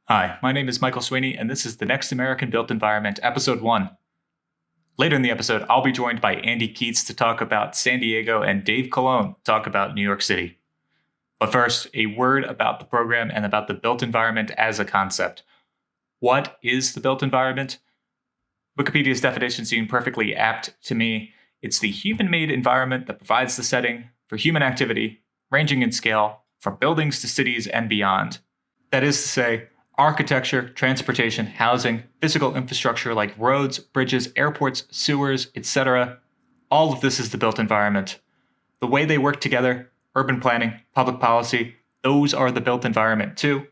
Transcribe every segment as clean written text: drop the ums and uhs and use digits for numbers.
Hi, my name is Michael Sweeney, and this is The Next American Built Environment, Episode 1. Later in the episode, I'll be joined by Andy Keatts to talk about San Diego and Dave Colon to talk about New York City. But first, a word about the program and about the built environment as a concept. What is the built environment? Wikipedia's definition seemed perfectly apt to me. It's the human-made environment that provides the setting for human activity, ranging in scale from buildings to cities and beyond. That is to say, architecture, transportation, housing, physical infrastructure like roads, bridges, airports, sewers, etc. All of this is the built environment. The way they work together, urban planning, public policy, those are the built environment too.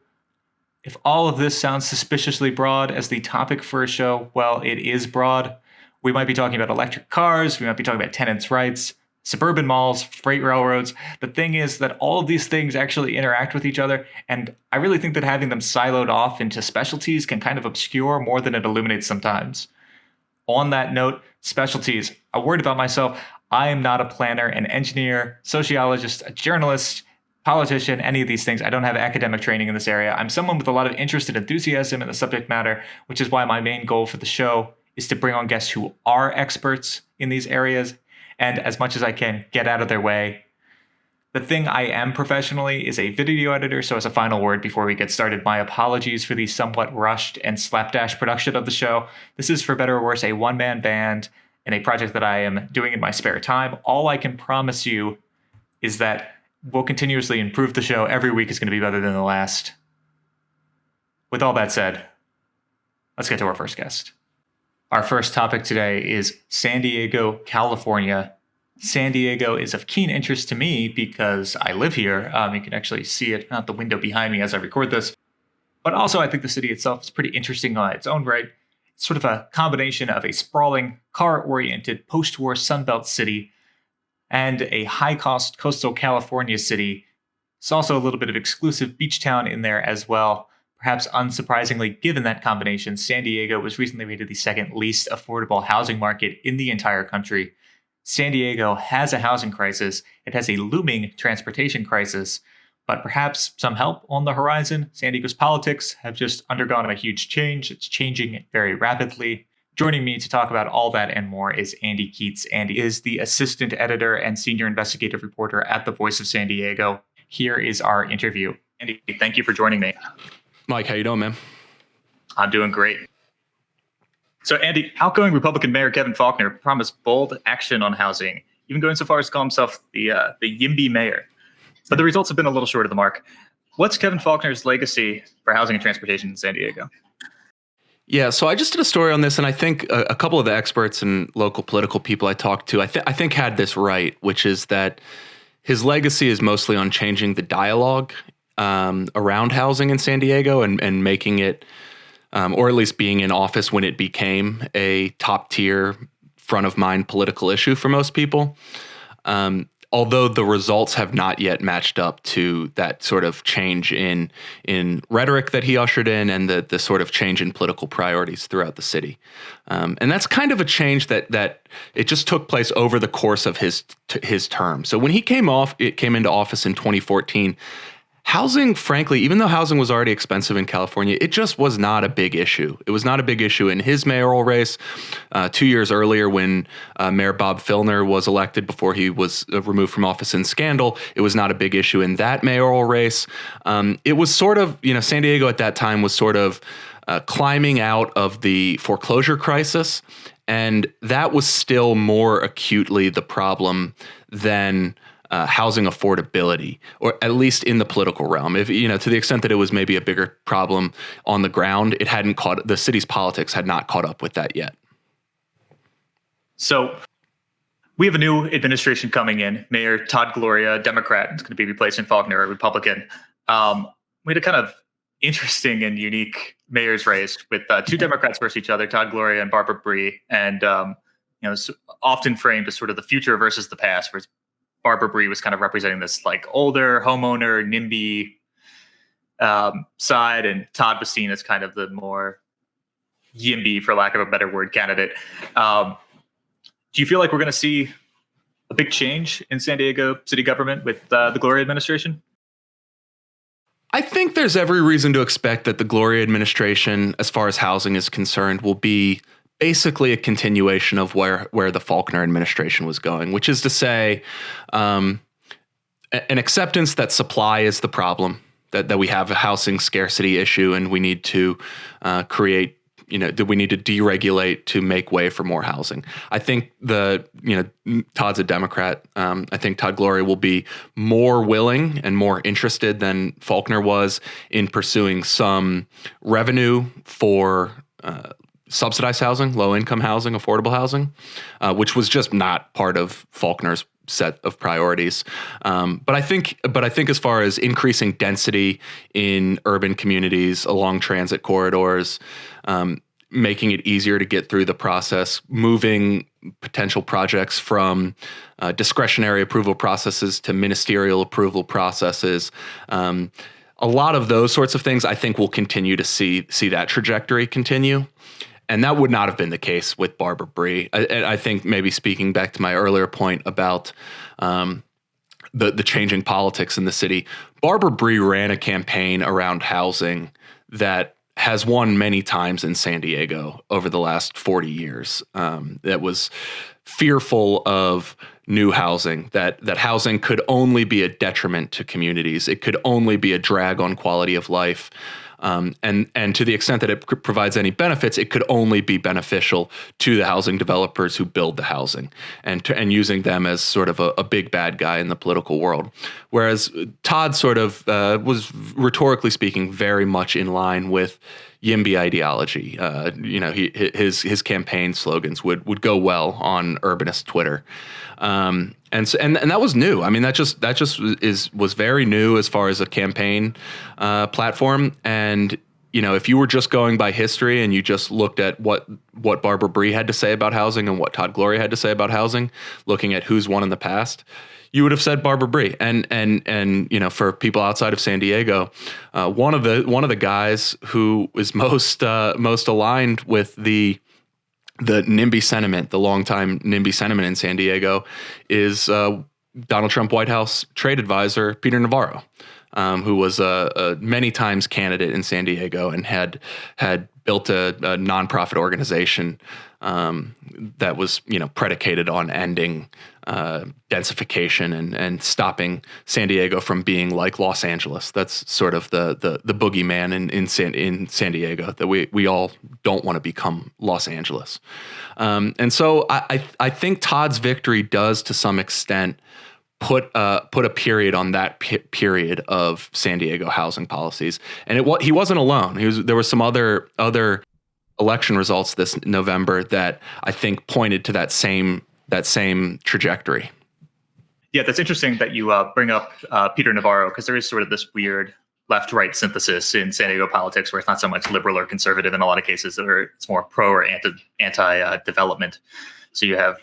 If all of this sounds suspiciously broad as the topic for a show, well, it is broad. We might be talking about electric cars, we might be talking about tenants' rights, suburban malls, freight railroads. The thing is that all of these things actually interact with each other, and I really think that having them siloed off into specialties can kind of obscure more than it illuminates sometimes. On that note, specialties. A word about myself. I am not a planner, an engineer, sociologist, a journalist, politician, any of these things. I don't have academic training in this area. I'm someone with a lot of interest and enthusiasm in the subject matter, which is why my main goal for the show is to bring on guests who are experts in these areas and, as much as I can, get out of their way. The thing I am professionally is a video editor, so as a final word before we get started, my apologies for the somewhat rushed and slapdash production of the show. This is, for better or worse, a one-man band and a project that I am doing in my spare time. All I can promise you is that we'll continuously improve the show. Every week is going to be better than the last. With all that said, let's get to our first guest. Our first topic today is San Diego, California. San Diego is of keen interest to me because I live here. You can actually see it out the window behind me as I record this. But also, I think the city itself is pretty interesting on its own right. It's sort of a combination of a sprawling, car-oriented, post-war Sunbelt city and a high-cost coastal California city. It's also a little bit of exclusive beach town in there as well. Perhaps unsurprisingly, given that combination, San Diego was recently rated the second least affordable housing market in the entire country. San Diego has a housing crisis. It has a looming transportation crisis, but perhaps some help on the horizon. San Diego's politics have just undergone a huge change. It's changing very rapidly. Joining me to talk about all that and more is Andy Keatts. Andy is the assistant editor and senior investigative reporter at The Voice of San Diego. Here is our interview. Andy, thank you for joining me. Mike, how you doing, man? I'm doing great. So, Andy, outgoing Republican Mayor Kevin Faulconer promised bold action on housing, even going so far as to call himself the YIMBY mayor. But the results have been a little short of the mark. What's Kevin Faulconer's legacy for housing and transportation in San Diego? Yeah, so I just did a story on this, and I think a couple of the experts and local political people I talked to, I think had this right, which is that his legacy is mostly on changing the dialogue around housing in San Diego and making it, or at least being in office when it became a top tier, front of mind political issue for most people. Although the results have not yet matched up to that sort of change in rhetoric that he ushered in and the sort of change in political priorities throughout the city. And that's kind of a change that it just took place over the course of his term. So when he came into office in 2014, housing, frankly, even though housing was already expensive in California, it just was not a big issue. It was not a big issue in his mayoral race. 2 years earlier, when Mayor Bob Filner was elected before he was removed from office in scandal, it was not a big issue in that mayoral race. It was sort of, San Diego at that time was sort of climbing out of the foreclosure crisis, and that was still more acutely the problem than housing affordability, or at least in the political realm. If to the extent that it was maybe a bigger problem on the ground, the city's politics had not caught up with that yet. So we have a new administration coming in. Mayor Todd Gloria, Democrat, is going to be replacing Faulconer, a Republican. We had a kind of interesting and unique mayor's race with two Democrats versus each other, Todd Gloria and Barbara Bree, and it's often framed as sort of the future versus the past, where Barbara Bree was kind of representing this like older homeowner, NIMBY side, and Todd was seen as kind of the more YIMBY, for lack of a better word, candidate. Do you feel like we're going to see a big change in San Diego city government with the Gloria administration? I think there's every reason to expect that the Gloria administration, as far as housing is concerned, will be basically a continuation of where the Faulconer administration was going, which is to say, an acceptance that supply is the problem, that we have a housing scarcity issue, and we need to create, we need to deregulate to make way for more housing. I think Todd's a Democrat. I think Todd Gloria will be more willing and more interested than Faulconer was in pursuing some revenue for subsidized housing, low-income housing, affordable housing, which was just not part of Faulconer's set of priorities. But I think as far as increasing density in urban communities along transit corridors, making it easier to get through the process, moving potential projects from discretionary approval processes to ministerial approval processes, a lot of those sorts of things, I think we'll continue to see that trajectory continue. And that would not have been the case with Barbara Bree. I think maybe speaking back to my earlier point about the changing politics in the city, Barbara Bree ran a campaign around housing that has won many times in San Diego over the last 40 years. That was fearful of new housing, that housing could only be a detriment to communities. It could only be a drag on quality of life. And to the extent that it provides any benefits, it could only be beneficial to the housing developers who build the housing, and using them as sort of a big bad guy in the political world. Whereas Todd sort of was, rhetorically speaking, very much in line with YIMBY ideology. His campaign slogans would go well on urbanist Twitter. And that was new. I mean, that just was very new as far as a campaign platform. And if you were just going by history and you just looked at what Barbara Bree had to say about housing and what Todd Gloria had to say about housing, looking at who's won in the past, you would have said Barbara Bree. And for people outside of San Diego, one of the guys who is most aligned with the NIMBY sentiment, the longtime NIMBY sentiment in San Diego, is Donald Trump White House trade advisor Peter Navarro, who was a many times candidate in San Diego and had built a nonprofit organization that was predicated on ending densification and stopping San Diego from being like Los Angeles. That's sort of the boogeyman in San Diego, that we all don't want to become Los Angeles. And so I think Todd's victory does, to some extent, put a period on that period of San Diego housing policies. And he wasn't alone. There were some other election results this November that I think pointed to that same trajectory. Yeah, that's interesting that you bring up Peter Navarro, because there is sort of this weird left-right synthesis in San Diego politics where it's not so much liberal or conservative in a lot of cases, it's more pro or anti-development. So you have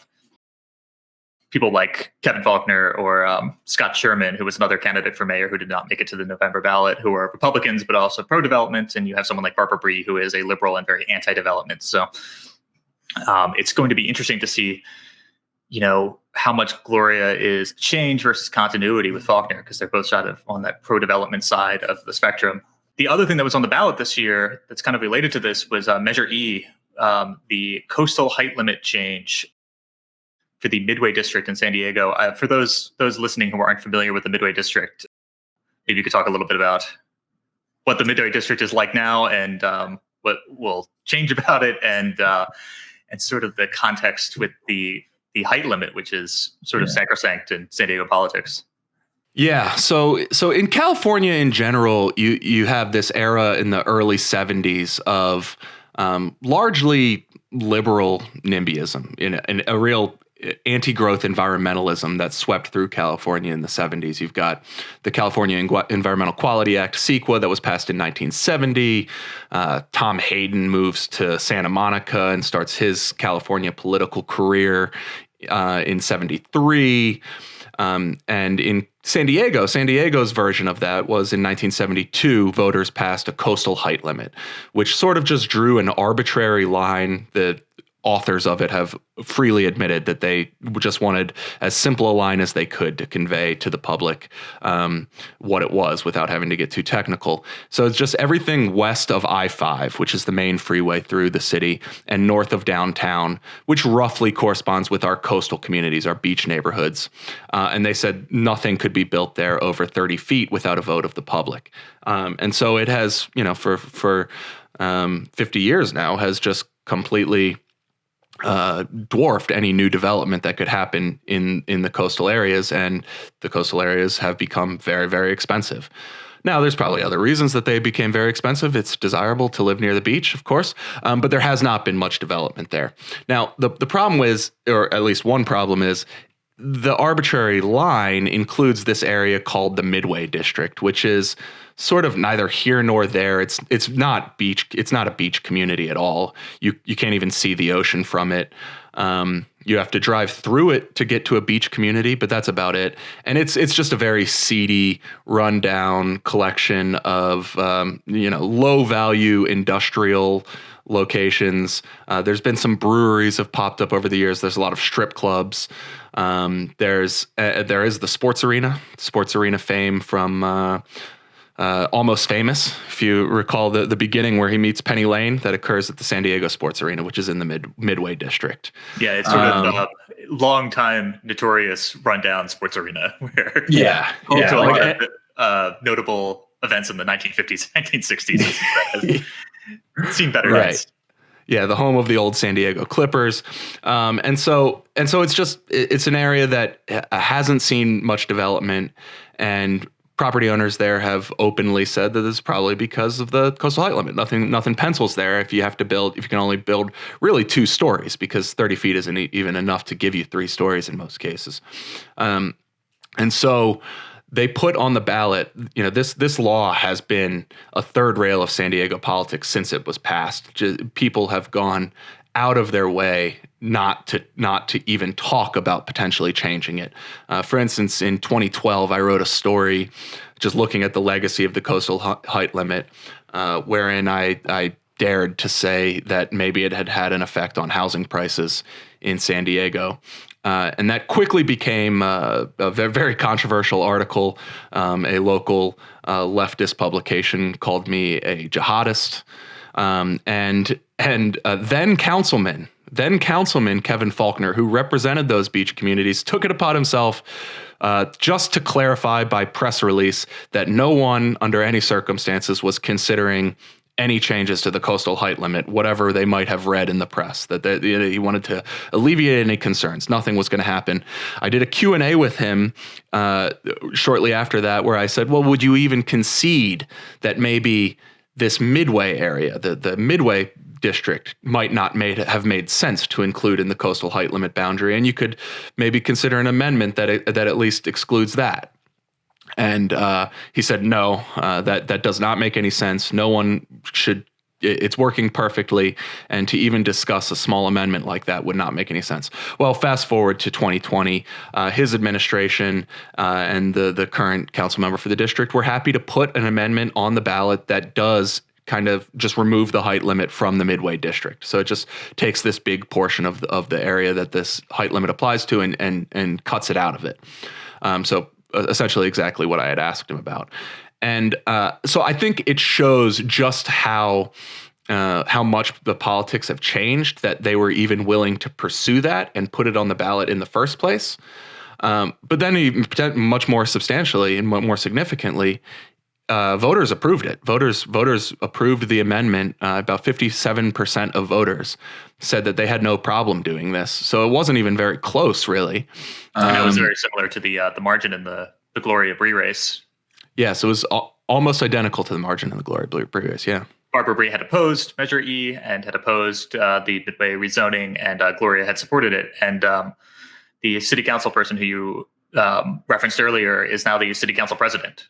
people like Kevin Faulconer or Scott Sherman, who was another candidate for mayor who did not make it to the November ballot, who are Republicans but also pro-development. And you have someone like Barbara Bree, who is a liberal and very anti-development. So it's going to be interesting to see how much Gloria is change versus continuity with Faulconer, because they're both sort of on that pro-development side of the spectrum. The other thing that was on the ballot this year that's kind of related to this was Measure E, the coastal height limit change for the Midway District in San Diego. For those listening who aren't familiar with the Midway District, maybe you could talk a little bit about what the Midway District is like now and what will change about it, and sort of the context with the height limit, which is sort of sacrosanct in San Diego politics. Yeah. So in California in general, you have this era in the early 70s of largely liberal NIMBYism, and a real anti-growth environmentalism that swept through California in the 70s. You've got the California Environmental Quality Act, CEQA, that was passed in 1970. Tom Hayden moves to Santa Monica and starts his California political career in 73. And in San Diego's version of that was in 1972, voters passed a coastal height limit, which sort of just drew an arbitrary line that authors of it have freely admitted that they just wanted as simple a line as they could to convey to the public what it was without having to get too technical. So it's just everything west of I-5, which is the main freeway through the city, and north of downtown, which roughly corresponds with our coastal communities, our beach neighborhoods. And they said nothing could be built there over 30 feet without a vote of the public. And so it has, for 50 years now, has just completely dwarfed any new development that could happen in the coastal areas, and the coastal areas have become very, very expensive. Now, there's probably other reasons that they became very expensive. It's desirable to live near the beach, of course, but there has not been much development there. Now, the problem is, or at least one problem is, the arbitrary line includes this area called the Midway District, which is sort of neither here nor there. It's not beach. It's not a beach community at all. You can't even see the ocean from it. You have to drive through it to get to a beach community, but that's about it. And it's just a very seedy, rundown collection of low value industrial locations. There's been some breweries have popped up over the years. There's a lot of strip clubs. There is the sports arena fame from Almost Famous, if you recall the beginning where he meets Penny Lane, that occurs at the San Diego Sports Arena, which is in the Midway District. Yeah, it's sort of a long time notorious rundown sports arena where notable events in the 1950s, 1960s. Seen better days. Yeah, the home of the old San Diego Clippers. And so it's an area that hasn't seen much development, and property owners there have openly said that this is probably because of the coastal height limit. Nothing pencils there if you can only build really 2 stories, because 30 feet isn't even enough to give you 3 stories in most cases. And so they put on the ballot, this law has been a third rail of San Diego politics since it was passed. People have gone out of their way not to even talk about potentially changing it. For instance, in 2012, I wrote a story just looking at the legacy of the coastal height limit, wherein I dared to say that maybe it had an effect on housing prices in San Diego. And that quickly became a very, very controversial article. A local leftist publication called me a jihadist. And then Councilman Kevin Faulconer, who represented those beach communities, took it upon himself just to clarify by press release that no one under any circumstances was considering any changes to the coastal height limit, whatever they might have read in the press, that he wanted to alleviate any concerns. Nothing was going to happen. I did a Q&A with him shortly after that, where I said, well, would you even concede that maybe this Midway area, the Midway District, might not have made sense to include in the coastal height limit boundary, and you could maybe consider an amendment that at least excludes that? And he said, no, that does not make any sense. No one should. It's working perfectly, and to even discuss a small amendment like that would not make any sense. Well, fast forward to 2020, his administration and the current council member for the district were happy to put an amendment on the ballot that does kind of just remove the height limit from the Midway District. So it just takes this big portion of the area that this height limit applies to and cuts it out of it. So essentially exactly what I had asked him about. And so I think it shows just how much the politics have changed, that they were even willing to pursue that and put it on the ballot in the first place. But then even much more substantially and more significantly, voters approved it. Voters approved the amendment. About 57% of voters said that they had no problem doing this. So it wasn't even very close, really. It was very similar to the margin in the Gloria Bree race. Yes, it was almost identical to the margin in the Gloria Bree race, yeah. Barbara Bree had opposed Measure E and had opposed the Midway rezoning, and Gloria had supported it. And the city council person who you referenced earlier is now the city council president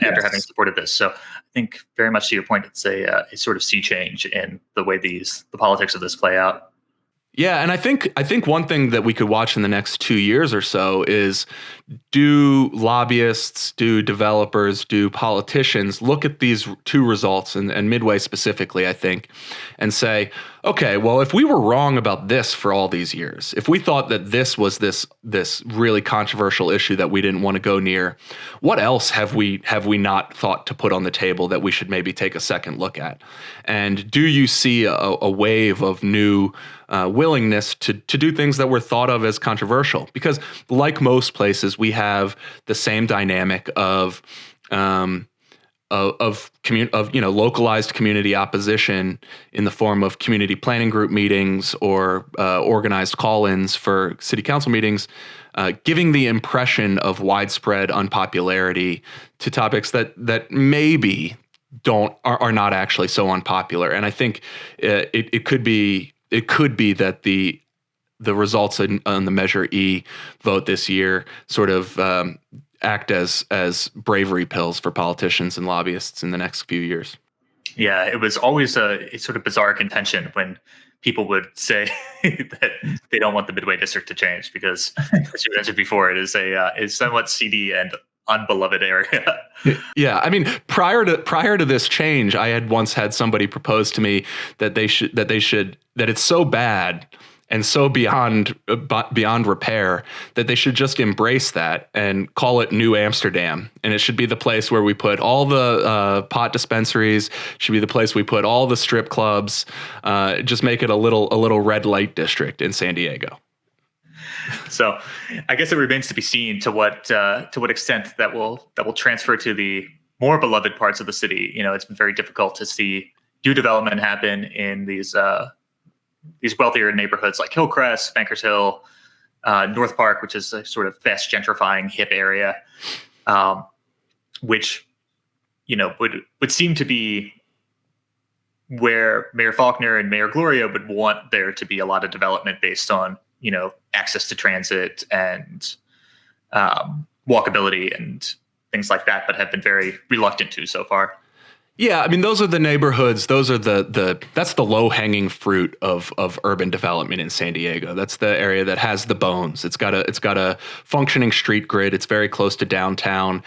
after having supported this. So I think very much to your point, it's a sort of sea change in the way the politics of this play out. Yeah, and I think one thing that we could watch in the next 2 years or so is, do lobbyists, do developers, do politicians look at these 2 results, and Midway specifically, I think, and say, Okay, well, if we were wrong about this for all these years, if we thought that this was this really controversial issue that we didn't want to go near, what else have we not thought to put on the table that we should maybe take a second look at? And do you see a wave of new willingness to do things that were thought of as controversial? Because like most places, we have the same dynamic of localized community opposition in the form of community planning group meetings or organized call-ins for city council meetings, giving the impression of widespread unpopularity to topics that maybe are not actually so unpopular. And I think it could be that the results on the Measure E vote this year sort of act as bravery pills for politicians and lobbyists in the next few years. Yeah, it was always a sort of bizarre contention when people would say that they don't want the Midway District to change because, as you mentioned before, it is a somewhat seedy and unbeloved area. Yeah, I mean, prior to this change, I had once had somebody propose to me that it's so bad and so beyond repair that they should just embrace that and call it New Amsterdam. And it should be the place where we put all the pot dispensaries, should be the place we put all the strip clubs, just make it a little red light district in San Diego. So I guess it remains to be seen to what extent that will transfer to the more beloved parts of the city. You know, it's been very difficult to see new development happen in these wealthier neighborhoods like Hillcrest, Bankers Hill, North Park, which is a sort of fast gentrifying hip area, which, you know, would seem to be where Mayor Faulconer and Mayor Gloria would want there to be a lot of development based on, you know, access to transit and walkability and things like that, but have been very reluctant to so far. Yeah, I mean, those are the neighborhoods. Those are that's the low hanging fruit of urban development in San Diego. That's the area that has the bones. It's got a functioning street grid. It's very close to downtown.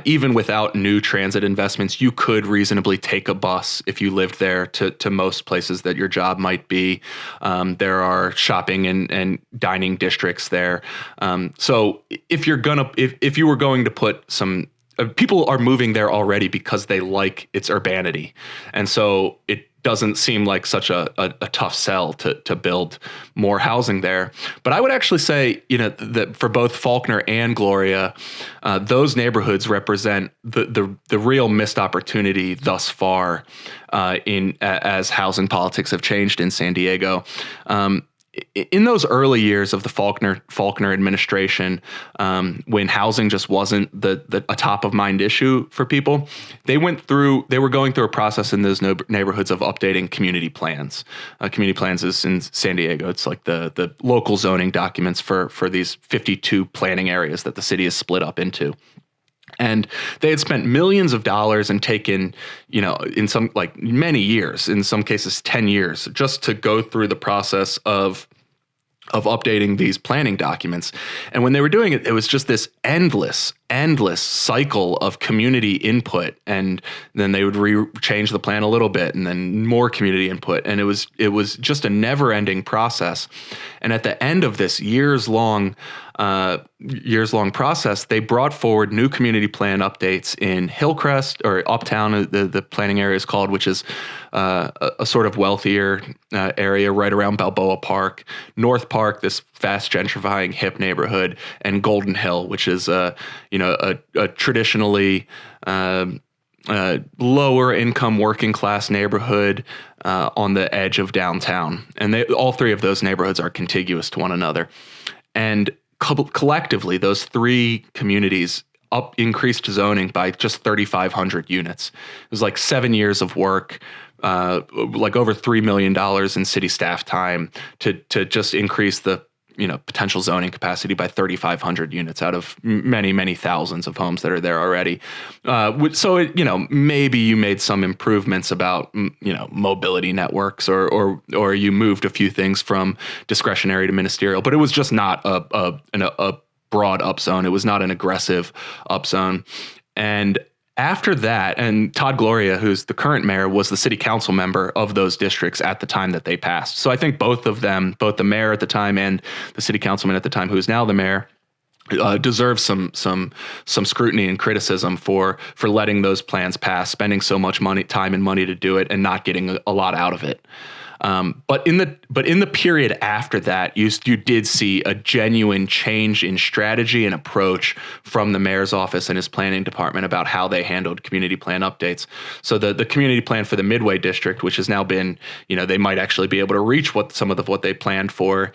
Even without new transit investments, you could reasonably take a bus if you lived there to most places that your job might be. There are shopping and dining districts there. So if you were going to put some. People are moving there already because they like its urbanity. And so it doesn't seem like such a tough sell to build more housing there. But I would actually say, you know, that for both Faulconer and Gloria, those neighborhoods represent the real missed opportunity thus far as housing politics have changed in San Diego. In those early years of the Faulconer administration, when housing just wasn't a top of mind issue for people, they were going through a process in those neighborhoods of updating community plans. Community plans is in San Diego. It's like the local zoning documents for these 52 planning areas that the city is split up into. And they had spent millions of dollars and taken, you know, in some, like many years, in some cases 10 years, just to go through the process of updating these planning documents. And when they were doing it, it was just this endless cycle of community input. And then they would change the plan a little bit and then more community input. And it was just a never ending process. And at the end of this years long process, they brought forward new community plan updates in Hillcrest, or Uptown, the planning area is called, which is a sort of wealthier area right around Balboa Park, North Park, this fast gentrifying hip neighborhood, and Golden Hill, which is a traditionally lower income working class neighborhood on the edge of downtown. And all three of those neighborhoods are contiguous to one another. And collectively, those three communities increased zoning by just 3,500 units. It was like 7 years of work, like over $3 million in city staff time to just increase the potential zoning capacity by 3,500 units out of many, many thousands of homes that are there already. So, maybe you made some improvements about, mobility networks or you moved a few things from discretionary to ministerial, but it was just not a broad upzone. It was not an aggressive upzone. And After that, and Todd Gloria, who's the current mayor, was the city council member of those districts at the time that they passed. So I think both of them, both the mayor at the time and the city councilman at the time, who is now the mayor, deserves some scrutiny and criticism for letting those plans pass, spending so much time and money to do it, and not getting a lot out of it. But in the period after that, you did see a genuine change in strategy and approach from the mayor's office and his planning department about how they handled community plan updates. So the community plan for the Midway district, which has now been, they might actually be able to reach what they planned for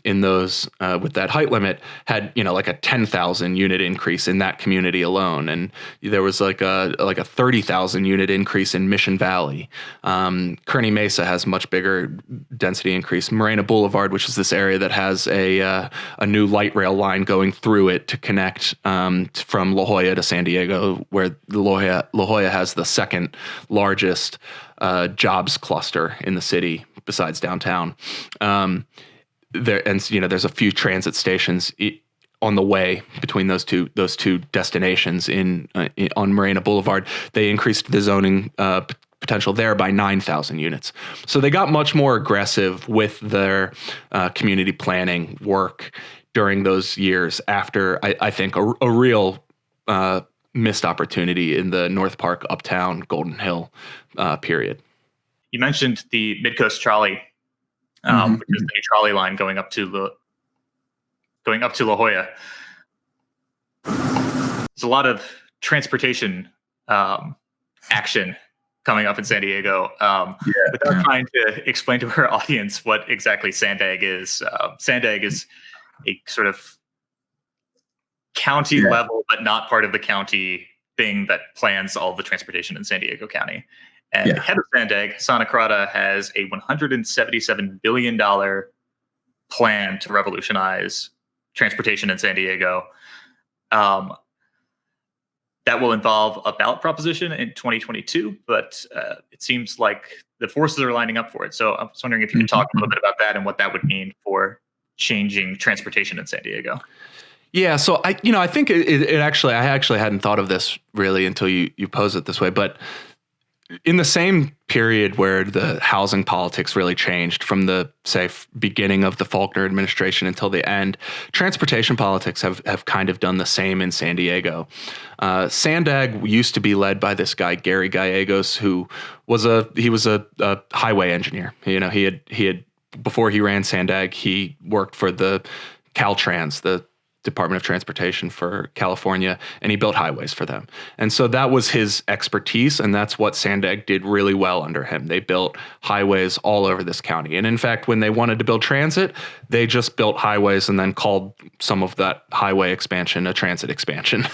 in those with that height limit, had like a 10,000 unit increase in that community alone, and there was like a 30,000 unit increase in Mission Valley. Kearny Mesa has much bigger density increase. Morena Boulevard, which is this area that has a new light rail line going through it to connect from La Jolla to San Diego, where La Jolla has the second largest jobs cluster in the city besides downtown. There's a few transit stations on the way between those two destinations on Morena Boulevard. They increased the zoning potential there by 9,000 units. So they got much more aggressive with their community planning work during those years after, I think, a real missed opportunity in the North Park, Uptown, Golden Hill period. You mentioned the Midcoast Trolley, which is the new trolley line going up to La Jolla. There's a lot of transportation action coming up in San Diego. Without trying to explain to our audience what exactly SANDAG is, SANDAG is a sort of county level, but not part of the county thing that plans all the transportation in San Diego County. And the head of SANDAG, Hassan Akrada, has a $177 billion plan to revolutionize transportation in San Diego. That will involve a ballot proposition in 2022, but it seems like the forces are lining up for it. So I was wondering if you could talk a little bit about that and what that would mean for changing transportation in San Diego. Yeah, so I think it actually, I actually hadn't thought of this really until you posed it this way, but in the same period where the housing politics really changed from the, say, beginning of the Faulconer administration until the end, transportation politics have kind of done the same in San Diego. SANDAG used to be led by this guy, Gary Gallegos, who was a highway engineer. He had before he ran SANDAG, he worked for the Caltrans, the Department of Transportation for California, and he built highways for them. And so that was his expertise, and that's what SANDAG did really well under him. They built highways all over this county. And in fact, when they wanted to build transit, they just built highways and then called some of that highway expansion a transit expansion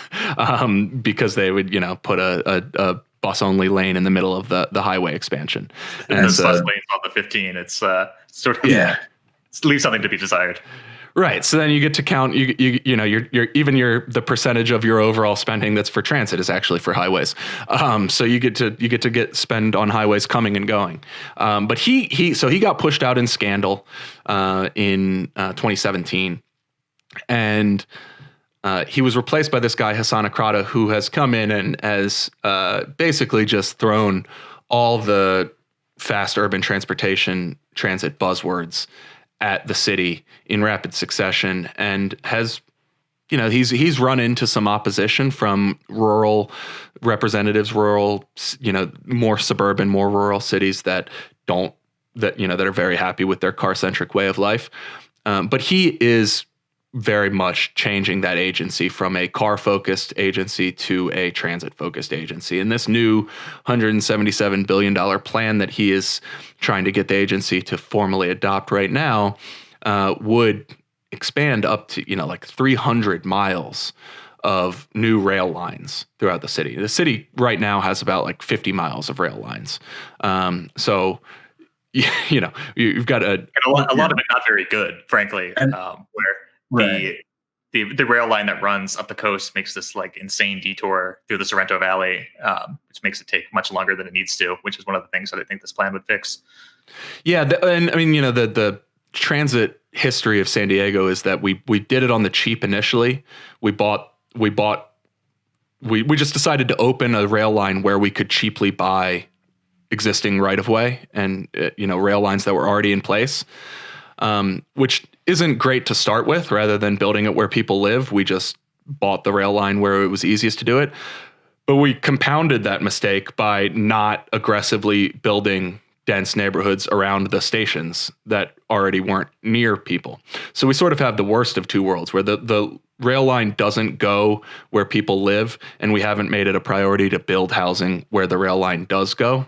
because they would, put a bus-only lane in the middle of the highway expansion. And those bus lanes on the 15, it's sort of leaves something to be desired. Right. So then you get to count, the percentage of your overall spending that's for transit is actually for highways. So you get to spend on highways coming and going. But he got pushed out in scandal in 2017, and he was replaced by this guy Hassan Akrada, who has come in and has basically just thrown all the fast urban transit buzzwords at the city in rapid succession, and has, he's run into some opposition from rural representatives, more suburban, more rural cities that are very happy with their car-centric way of life. But he is very much changing that agency from a car-focused agency to a transit-focused agency. And this new $177 billion plan that he is trying to get the agency to formally adopt right now would expand up to, 300 miles of new rail lines throughout the city. The city right now has about 50 miles of rail lines. So you've got a lot of it not very good, frankly, where the rail line that runs up the coast makes this insane detour through the Sorrento Valley, which makes it take much longer than it needs to, which is one of the things that I think this plan would fix. Yeah, the transit history of San Diego is that we did it on the cheap initially. We bought we just decided to open a rail line where we could cheaply buy existing right of way and rail lines that were already in place, which isn't great to start with. Rather than building it where people live, we just bought the rail line where it was easiest to do it. But we compounded that mistake by not aggressively building dense neighborhoods around the stations that already weren't near people. So we sort of have the worst of two worlds, where the rail line doesn't go where people live, and we haven't made it a priority to build housing where the rail line does go.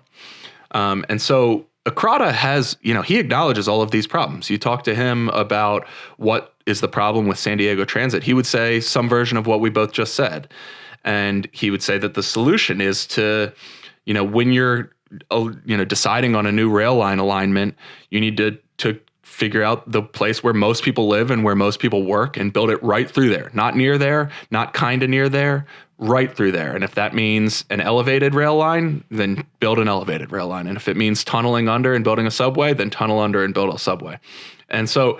And so Ekrada has, he acknowledges all of these problems. You talk to him about what is the problem with San Diego transit, he would say some version of what we both just said. And he would say that the solution is to, when you're deciding on a new rail line alignment, you need to figure out the place where most people live and where most people work and build it right through there. Not near there, not kind of near there, right through there. And if that means an elevated rail line, then build an elevated rail line. And if it means tunneling under and building a subway, then tunnel under and build a subway. And so,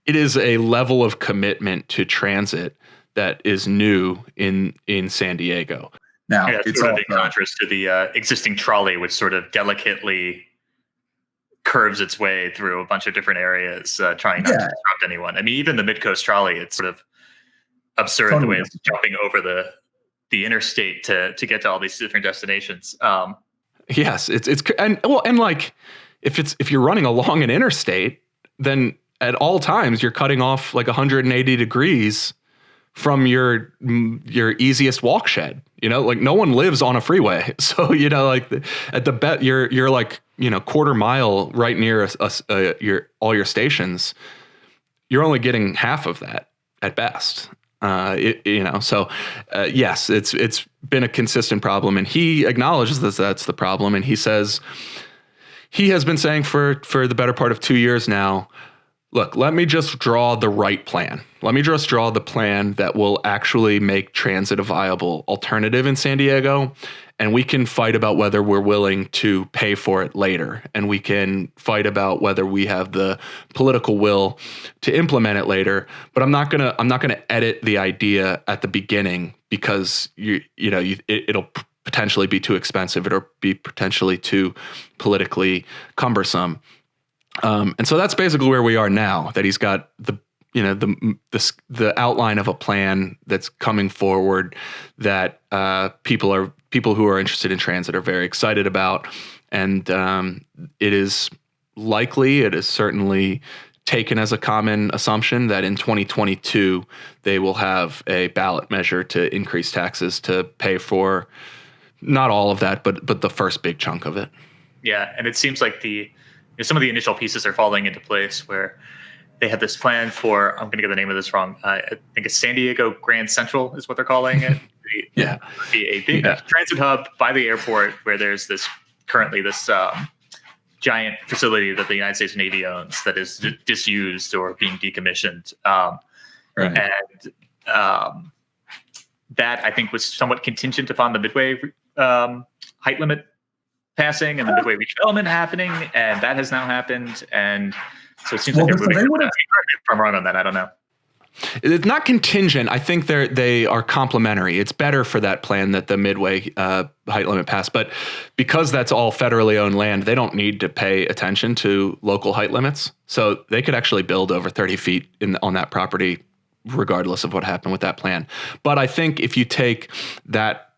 it is a level of commitment to transit that is new in San Diego. Now, it's sort of in contrast to the existing trolley, which sort of delicately curves its way through a bunch of different areas, trying not to disrupt anyone. I mean, even the Midcoast trolley, it's sort of absurd the way it's jumping over the interstate to get to all these different destinations. Yes, if you're running along an interstate, then at all times you're cutting off 180 degrees from your easiest walk shed. No one lives on a freeway. So, at the bet you're quarter mile right near all your stations. You're only getting half of that at best. Yes, it's been a consistent problem, and he acknowledges that's the problem. And he says he has been saying for the better part of 2 years now, look, let me just draw the right plan. Let me just draw the plan that will actually make transit a viable alternative in San Diego. And we can fight about whether we're willing to pay for it later. And we can fight about whether we have the political will to implement it later. But I'm not gonna edit the idea at the beginning, because it'll potentially be too expensive. It'll be potentially too politically cumbersome. And so that's basically where we are now, that he's got the outline of a plan that's coming forward that people who are interested in transit are very excited about. And it is certainly taken as a common assumption that in 2022, they will have a ballot measure to increase taxes to pay for not all of that, but the first big chunk of it. Yeah, and it seems like some of the initial pieces are falling into place, where they have this plan for, I'm going to get the name of this wrong, I think it's San Diego Grand Central is what they're calling it. Yeah. Be a big transit hub by the airport, where there's currently this giant facility that the United States Navy owns that is disused or being decommissioned. Right. And that, I think, was somewhat contingent upon the Midway height limit passing and the Midway redevelopment happening, and that has now happened. And so it seems like they're moving. If I'm wrong on that, I don't know. It's not contingent. I think they are complementary. It's better for that plan that the Midway height limit passed, but because that's all federally owned land, they don't need to pay attention to local height limits. So they could actually build over 30 feet on that property, regardless of what happened with that plan. But I think if you take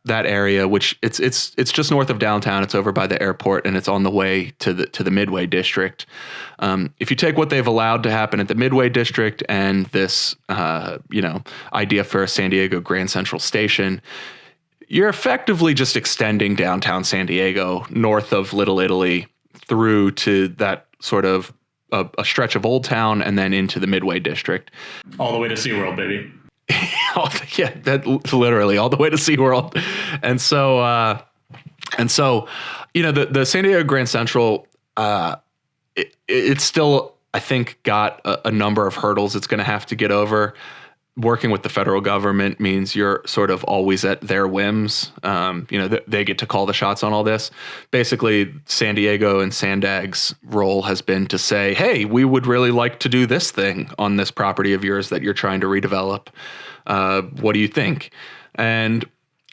that area, which it's just north of downtown, it's over by the airport, and it's on the way to the Midway district. If you take what they've allowed to happen at the Midway district and this idea for a San Diego Grand Central Station, you're effectively just extending downtown San Diego north of Little Italy through to that sort of a stretch of Old Town and then into the Midway district. All the way to SeaWorld, baby. Yeah, that literally all the way to SeaWorld. And so the San Diego Grand Central, it's still, I think, got a number of hurdles it's going to have to get over. Working with the federal government means you're sort of always at their whims. They get to call the shots on all this. Basically, San Diego and SANDAG's role has been to say, hey, we would really like to do this thing on this property of yours that you're trying to redevelop. What do you think? And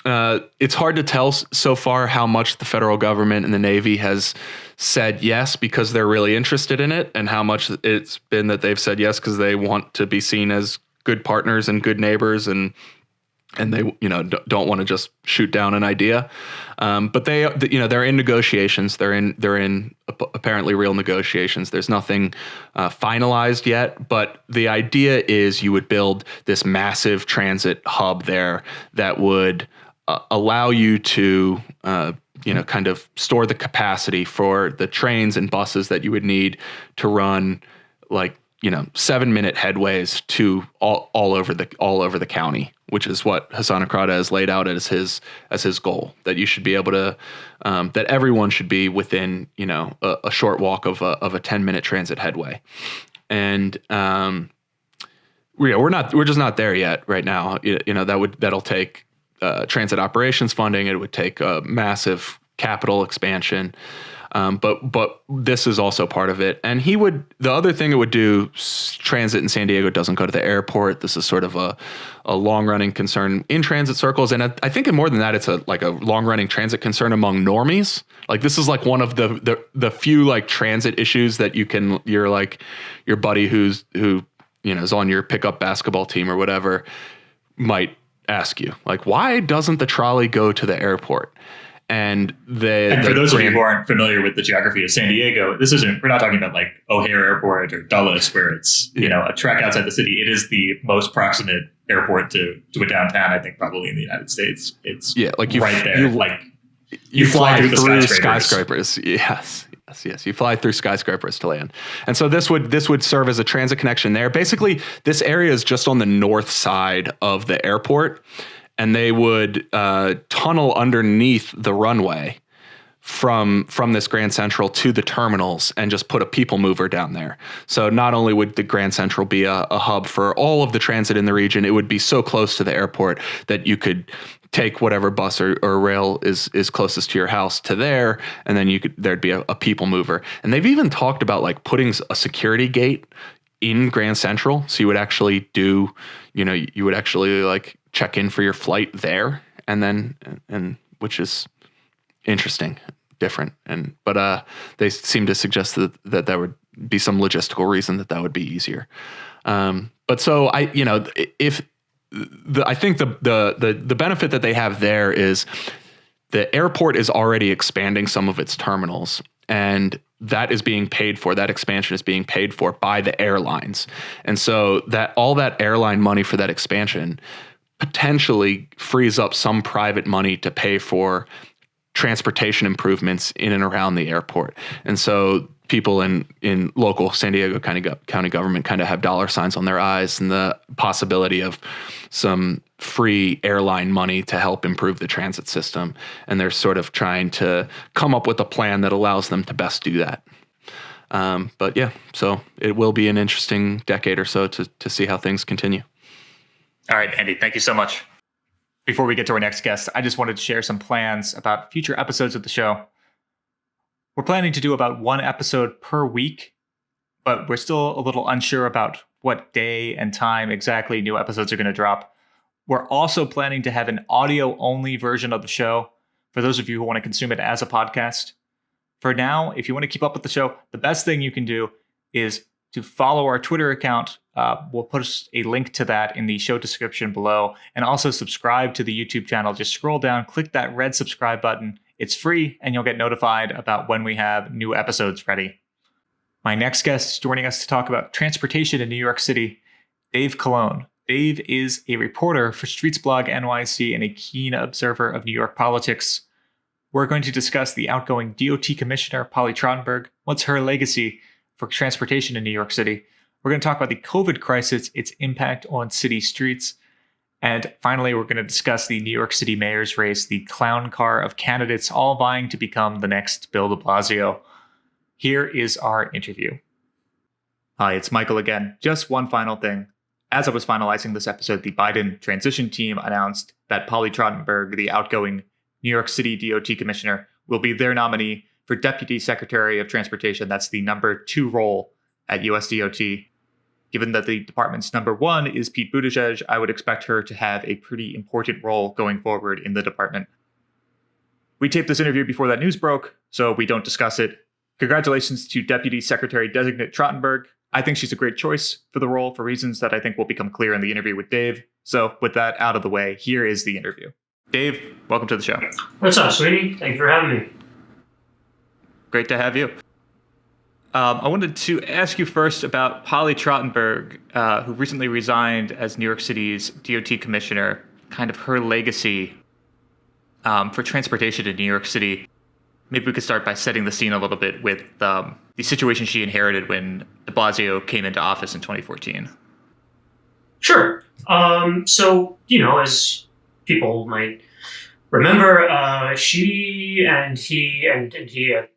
it's hard to tell so far how much the federal government and the Navy has said yes because they're really interested in it, and how much it's been that they've said yes because they want to be seen as good partners and good neighbors, and they don't want to just shoot down an idea. But they're in negotiations. They're in apparently real negotiations. There's nothing finalized yet, but the idea is you would build this massive transit hub there that would allow you to kind of store the capacity for the trains and buses that you would need to run 7-minute headways to all over the county, which is what Hassan Akrada has laid out as his goal, that you should be able to that everyone should be within a short walk of a 10-minute transit headway. And we're just not there yet right now. That'll take transit operations funding. It would take a massive capital expansion. But this is also part of it. And the other thing it would do, transit in San Diego doesn't go to the airport. This is sort of a long running concern in transit circles. And I think more than that, it's a long running transit concern among normies. Like, this is like one of the few like transit issues that your buddy who is on your pickup basketball team or whatever might ask you, like, why doesn't the trolley go to the airport? And for those of you who aren't familiar with the geography of San Diego, we're not talking about like O'Hare Airport or Dulles, where it's, a trek outside the city. It is the most proximate airport to a downtown, I think, probably in the United States. It's right there. You fly through the skyscrapers. Yes. You fly through skyscrapers to land. And so this would serve as a transit connection there. Basically, this area is just on the north side of the airport, and they would tunnel underneath the runway from this Grand Central to the terminals and just put a people mover down there. So not only would the Grand Central be a hub for all of the transit in the region, it would be so close to the airport that you could take whatever bus or rail is closest to your house to there, and then there'd be a people mover. And they've even talked about like putting a security gate in Grand Central, so you would actually like check in for your flight there, and which is interesting, different, but they seem to suggest that would be some logistical reason that would be easier. But so I think the benefit that they have there is the airport is already expanding some of its terminals, and that is being paid for. That expansion is being paid for by the airlines, and so that all that airline money for that expansion potentially frees up some private money to pay for transportation improvements in and around the airport. And so people in local San Diego county government kind of have dollar signs on their eyes, and the possibility of some free airline money to help improve the transit system. And they're sort of trying to come up with a plan that allows them to best do that. But yeah, so it will be an interesting decade or so to see how things continue. All right, Andy, thank you so much. Before we get to our next guest, I just wanted to share some plans about future episodes of the show. We're planning to do about one episode per week, but we're still a little unsure about what day and time exactly new episodes are going to drop. We're also planning to have an audio-only version of the show for those of you who want to consume it as a podcast. For now, if you want to keep up with the show, the best thing you can do is to follow our Twitter account. We'll post a link to that in the show description below, and also subscribe to the YouTube channel. Just scroll down, click that red subscribe button. It's free, and you'll get notified about when we have new episodes ready. My next guest is joining us to talk about transportation in New York City, Dave Colon. Dave is a reporter for StreetsblogNYC and a keen observer of New York politics. We're going to discuss the outgoing DOT Commissioner, Polly Trottenberg. What's her legacy for transportation in New York City? We're going to talk about the COVID crisis, its impact on city streets. And finally, we're going to discuss the New York City mayor's race, the clown car of candidates all vying to become the next Bill de Blasio. Here is our interview. Hi, it's Michael again. Just one final thing. As I was finalizing this episode, the Biden transition team announced that Polly Trottenberg, the outgoing New York City DOT Commissioner, will be their nominee for Deputy Secretary of Transportation. That's the number 2 role at US DOT. Given that the department's number one is Pete Buttigieg, I would expect her to have a pretty important role going forward in the department. We taped this interview before that news broke, so we don't discuss it. Congratulations to Deputy Secretary Designate Trottenberg. I think she's a great choice for the role for reasons that I think will become clear in the interview with Dave. So with that out of the way, here is the interview. Dave, welcome to the show. What's up, Sweeney? Thank you for having me. Great to have you. I wanted to ask you first about Polly Trottenberg, who recently resigned as New York City's DOT Commissioner, kind of her legacy for transportation in New York City. Maybe we could start by setting the scene a little bit with the situation she inherited when de Blasio came into office in 2014. Sure. So, as people might remember, she and he,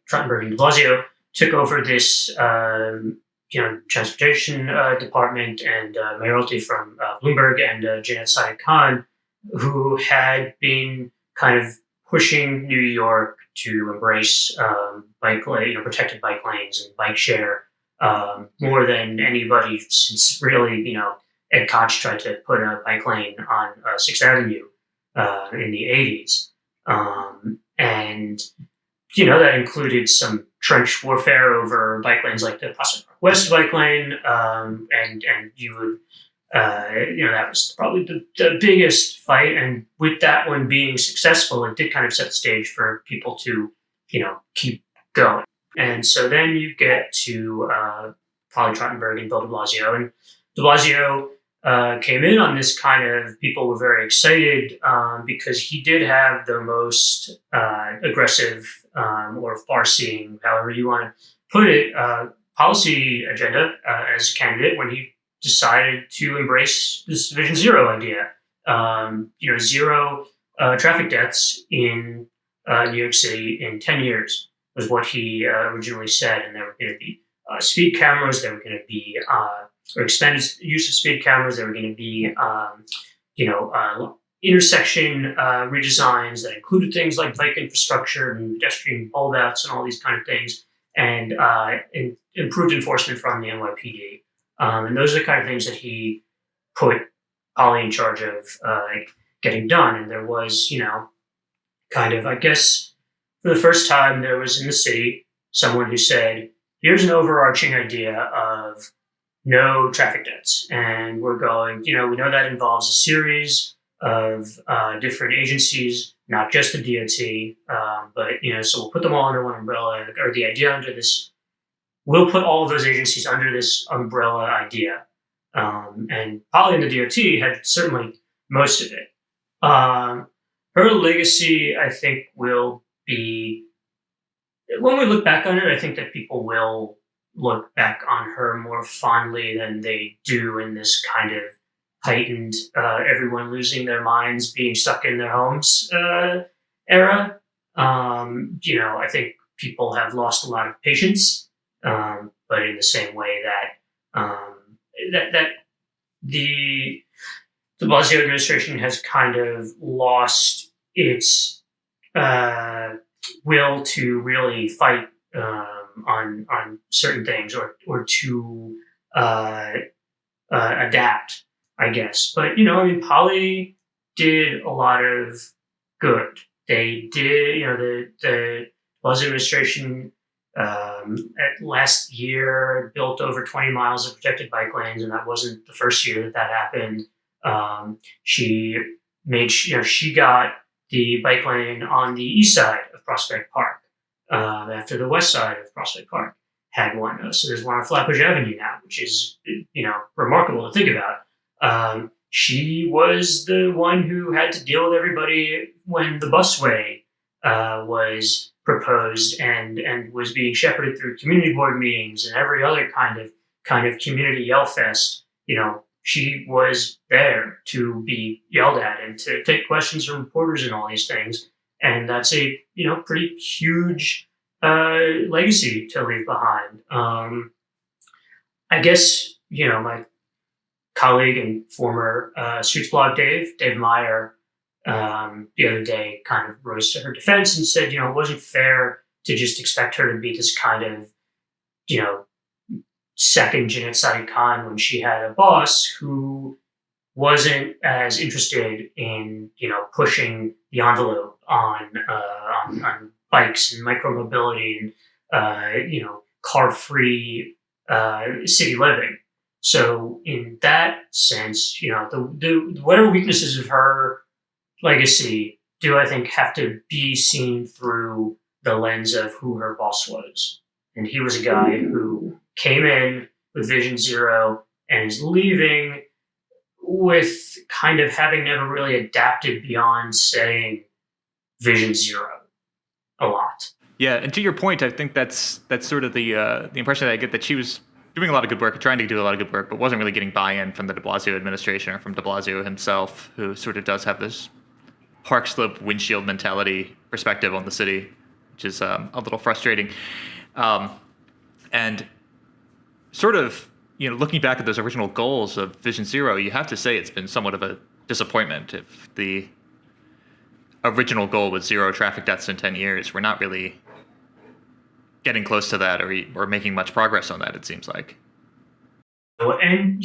Trottenberg and de Blasio, took over this, transportation department and mayoralty from Bloomberg and Janet Sadik-Khan, who had been kind of pushing New York to embrace protected bike lanes and bike share more than anybody since really, Ed Koch tried to put a bike lane on 6th Avenue in the 80s. And that included some trench warfare over bike lanes like the Prospect Park West bike lane. And you would, that was probably the biggest fight. And with that one being successful, it did kind of set the stage for people to, keep going. And so then you get to Polly Trottenberg and Bill de Blasio. And de Blasio came in on this kind of, people were very excited because he did have the most aggressive or far-seeing, however you want to put it, policy agenda as a candidate when he decided to embrace this Vision Zero idea. Zero traffic deaths in New York City in 10 years was what he originally said. And there were going to be speed cameras, there were going to be or expanded use of speed cameras. There were going to be, intersection redesigns that included things like bike infrastructure and pedestrian bulb-outs and all these kind of things, and improved enforcement from the NYPD. And those are the kind of things that he put Polly in charge of getting done. And there was, kind of, I guess, for the first time, there was in the city someone who said, here's an overarching idea of no traffic deaths. And we're going, we know that involves a series of different agencies, not just the DOT, but, so we'll put them all under one umbrella, or the idea under this, we'll put all of those agencies under this umbrella idea. And Polly and the DOT had certainly most of it. Her legacy, I think, will be, when we look back on it, I think that people will look back on her more fondly than they do in this kind of heightened, everyone losing their minds, being stuck in their homes era. I think people have lost a lot of patience, but in the same way that the de Blasio administration has kind of lost its will to really fight on certain things or to adapt, I guess. But, Polly did a lot of good. They did, the Blasio administration last year built over 20 miles of protected bike lanes, and that wasn't the first year that happened. She got the bike lane on the east side of Prospect Park after the west side of Prospect Park had one. So there's one on Flatbush Avenue now, which is, remarkable to think about. She was the one who had to deal with everybody when the busway was proposed and was being shepherded through community board meetings and every other kind of community yell fest. She was there to be yelled at and to take questions from reporters and all these things. And that's a, pretty huge legacy to leave behind. I guess, my colleague and former Streets blog Dave Meyer, the other day kind of rose to her defense and said, it wasn't fair to just expect her to be this kind of, second Jeanette Sadiq-Khan when she had a boss who wasn't as interested in, pushing the envelope on bikes and micromobility and, car-free city living. So in that sense, the whatever weaknesses of her legacy do I think have to be seen through the lens of who her boss was. And he was a guy who came in with Vision Zero and is leaving with kind of having never really adapted beyond saying Vision Zero a lot. Yeah, and to your point, I think that's sort of the impression that I get, that she was doing a lot of good work, trying to do a lot of good work, but wasn't really getting buy-in from the de Blasio administration or from de Blasio himself, who sort of does have this park slope windshield mentality perspective on the city, which is a little frustrating. And sort of, looking back at those original goals of Vision Zero, you have to say it's been somewhat of a disappointment. If the original goal was 0 traffic deaths in 10 years, we're not really getting close to that or making much progress on that, it seems like. And,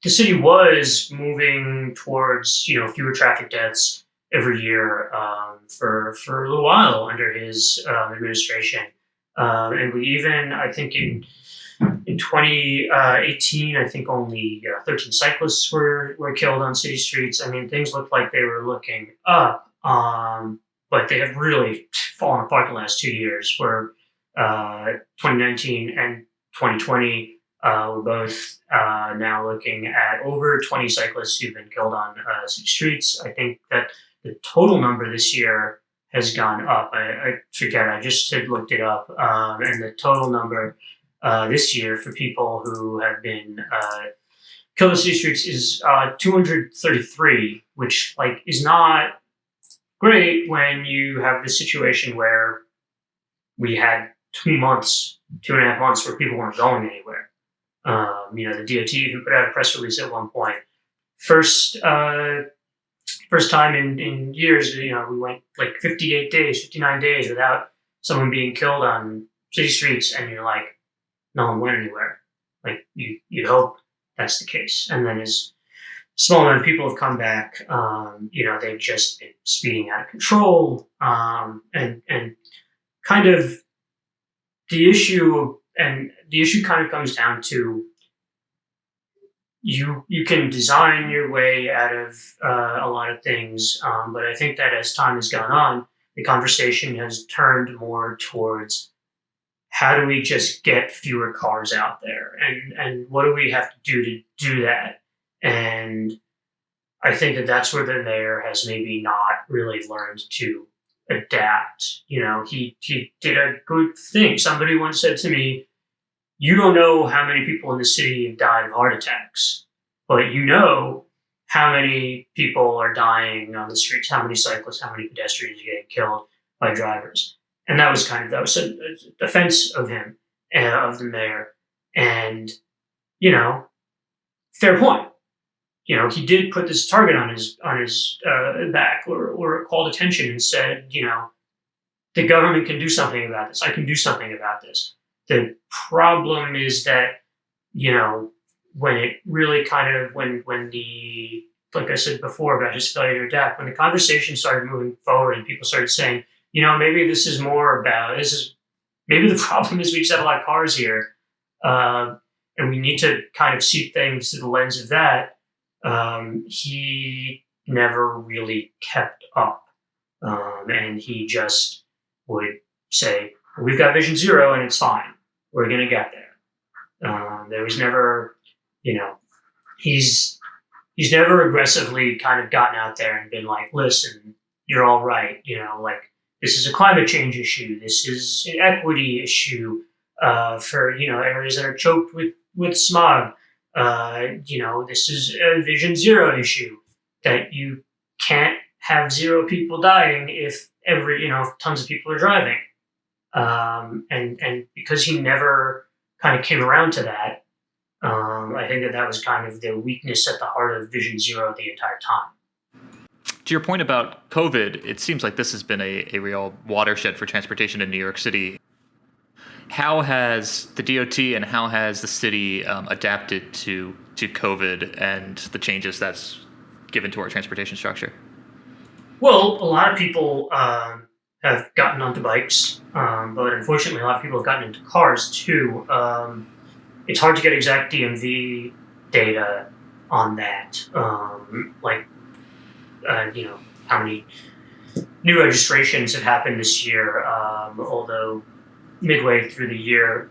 the city was moving towards, fewer traffic deaths every year for a little while under his administration. And we even, I think in 2018, I think only 13 cyclists were killed on city streets. I mean, things looked like they were looking up, but they have really fallen apart the last 2 years, where 2019 and 2020 we're both now looking at over 20 cyclists who've been killed on city streets. I think that the total number this year has gone up. I forget, I just had looked it up. And the total number this year for people who have been killed on city streets is 233, which is not great when you have this situation where we had 2.5 months where people weren't going anywhere. The DOT even put out a press release at one point. First time in years, we went 58 days, 59 days without someone being killed on city streets, and you're like, no one went anywhere. You'd hope that's the case. And then as small amount of people have come back, they've just been speeding out of control, and kind of the issue kind of comes down to you can design your way out of a lot of things, but I think that as time has gone on, the conversation has turned more towards how do we just get fewer cars out there, and what do we have to do to do that? And I think that that's where the mayor has maybe not really learned to adapt. He did a good thing. Somebody once said to me, you don't know how many people in the city have died of heart attacks, but you know how many people are dying on the streets, how many cyclists, how many pedestrians are getting killed by drivers. And that was a defense of him, of the mayor. And, fair point. He did put this target on his back, or called attention and said, the government can do something about this. I can do something about this. The problem is that, when it really when the, like I said before about his failure to adapt, when the conversation started moving forward and people started saying, maybe maybe the problem is we just have a lot of cars here, and we need to kind of see things through the lens of that. He never really kept up, and he just would say, we've got Vision Zero and it's fine. We're going to get there. There was never, he's never aggressively kind of gotten out there and been like, listen, you're all right. This is a climate change issue. This is an equity issue for, areas that are choked with smog. This is a Vision Zero issue, that you can't have 0 people dying if tons of people are driving. And because he never kind of came around to that, I think that was kind of the weakness at the heart of Vision Zero the entire time. To your point about COVID, it seems like this has been a real watershed for transportation in New York City. How has the DOT and how has the city adapted to COVID and the changes that's given to our transportation structure? Well, a lot of people have gotten onto bikes, but unfortunately, a lot of people have gotten into cars too. It's hard to get exact DMV data on that, how many new registrations have happened this year. Although midway through the year,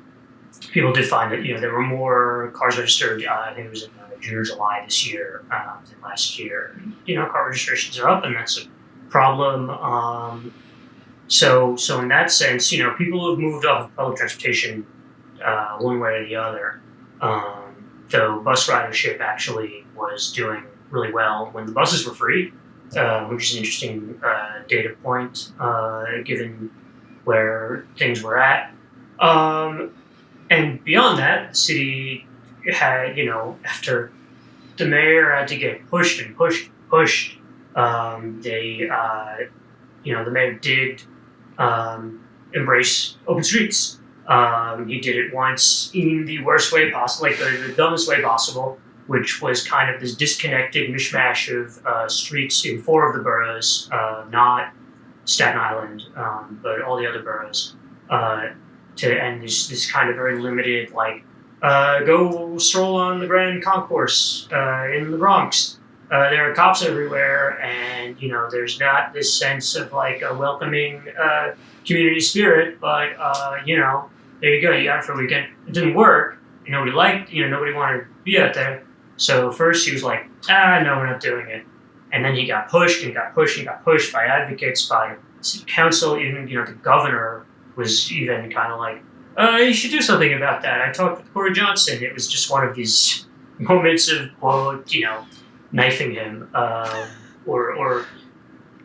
people did find that there were more cars registered. I think it was in June or July this year than last year. Car registrations are up, and that's a problem. So in that sense, people have moved off of public transportation one way or the other. Though bus ridership actually was doing really well when the buses were free, which is an interesting data point given where things were at. And beyond that, the city had, after the mayor had to get pushed, the mayor did embrace open streets. He did it once in the worst way possible, like the dumbest way possible, which was kind of this disconnected mishmash of streets in 4 of the boroughs, not Staten Island, but all the other boroughs, and this kind of very limited, go stroll on the Grand Concourse in the Bronx. There are cops everywhere, and there's not this sense of a welcoming community spirit. But there you go, you got it for a weekend. It didn't work. Nobody nobody wanted to be out there. So first he was like, no, we're not doing it. And then he got pushed and got pushed and got pushed by advocates, by city council. Even the governor was even kind of like, you should do something about that. I talked with Corey Johnson. It was just one of these moments of, knifing him, or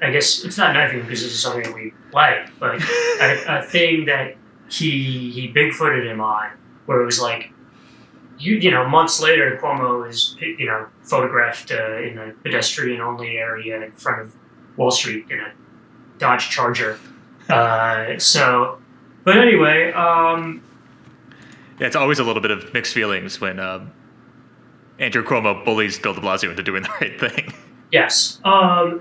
I guess it's not knifing because this is something that we like, but a thing that he bigfooted him on, where it was like, months later, Cuomo is photographed in a pedestrian-only area in front of Wall Street in a Dodge Charger. But anyway, yeah, it's always a little bit of mixed feelings when Andrew Cuomo bullies Bill de Blasio into doing the right thing. Yes. And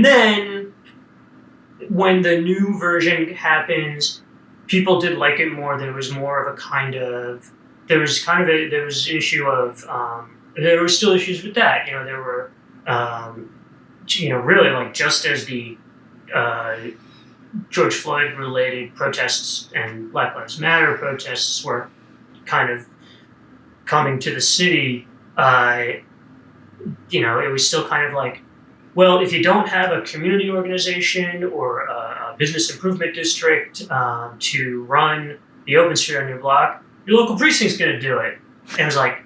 then when the new version happens, people did like it more. There was more of there was an issue of, there were still issues with that. There were, really just as the George Floyd related protests and Black Lives Matter protests were kind of coming to the city, it was still kind of like, well, if you don't have a community organization or a business improvement district to run the open street on your block, your local precinct's going to do it. And it was like,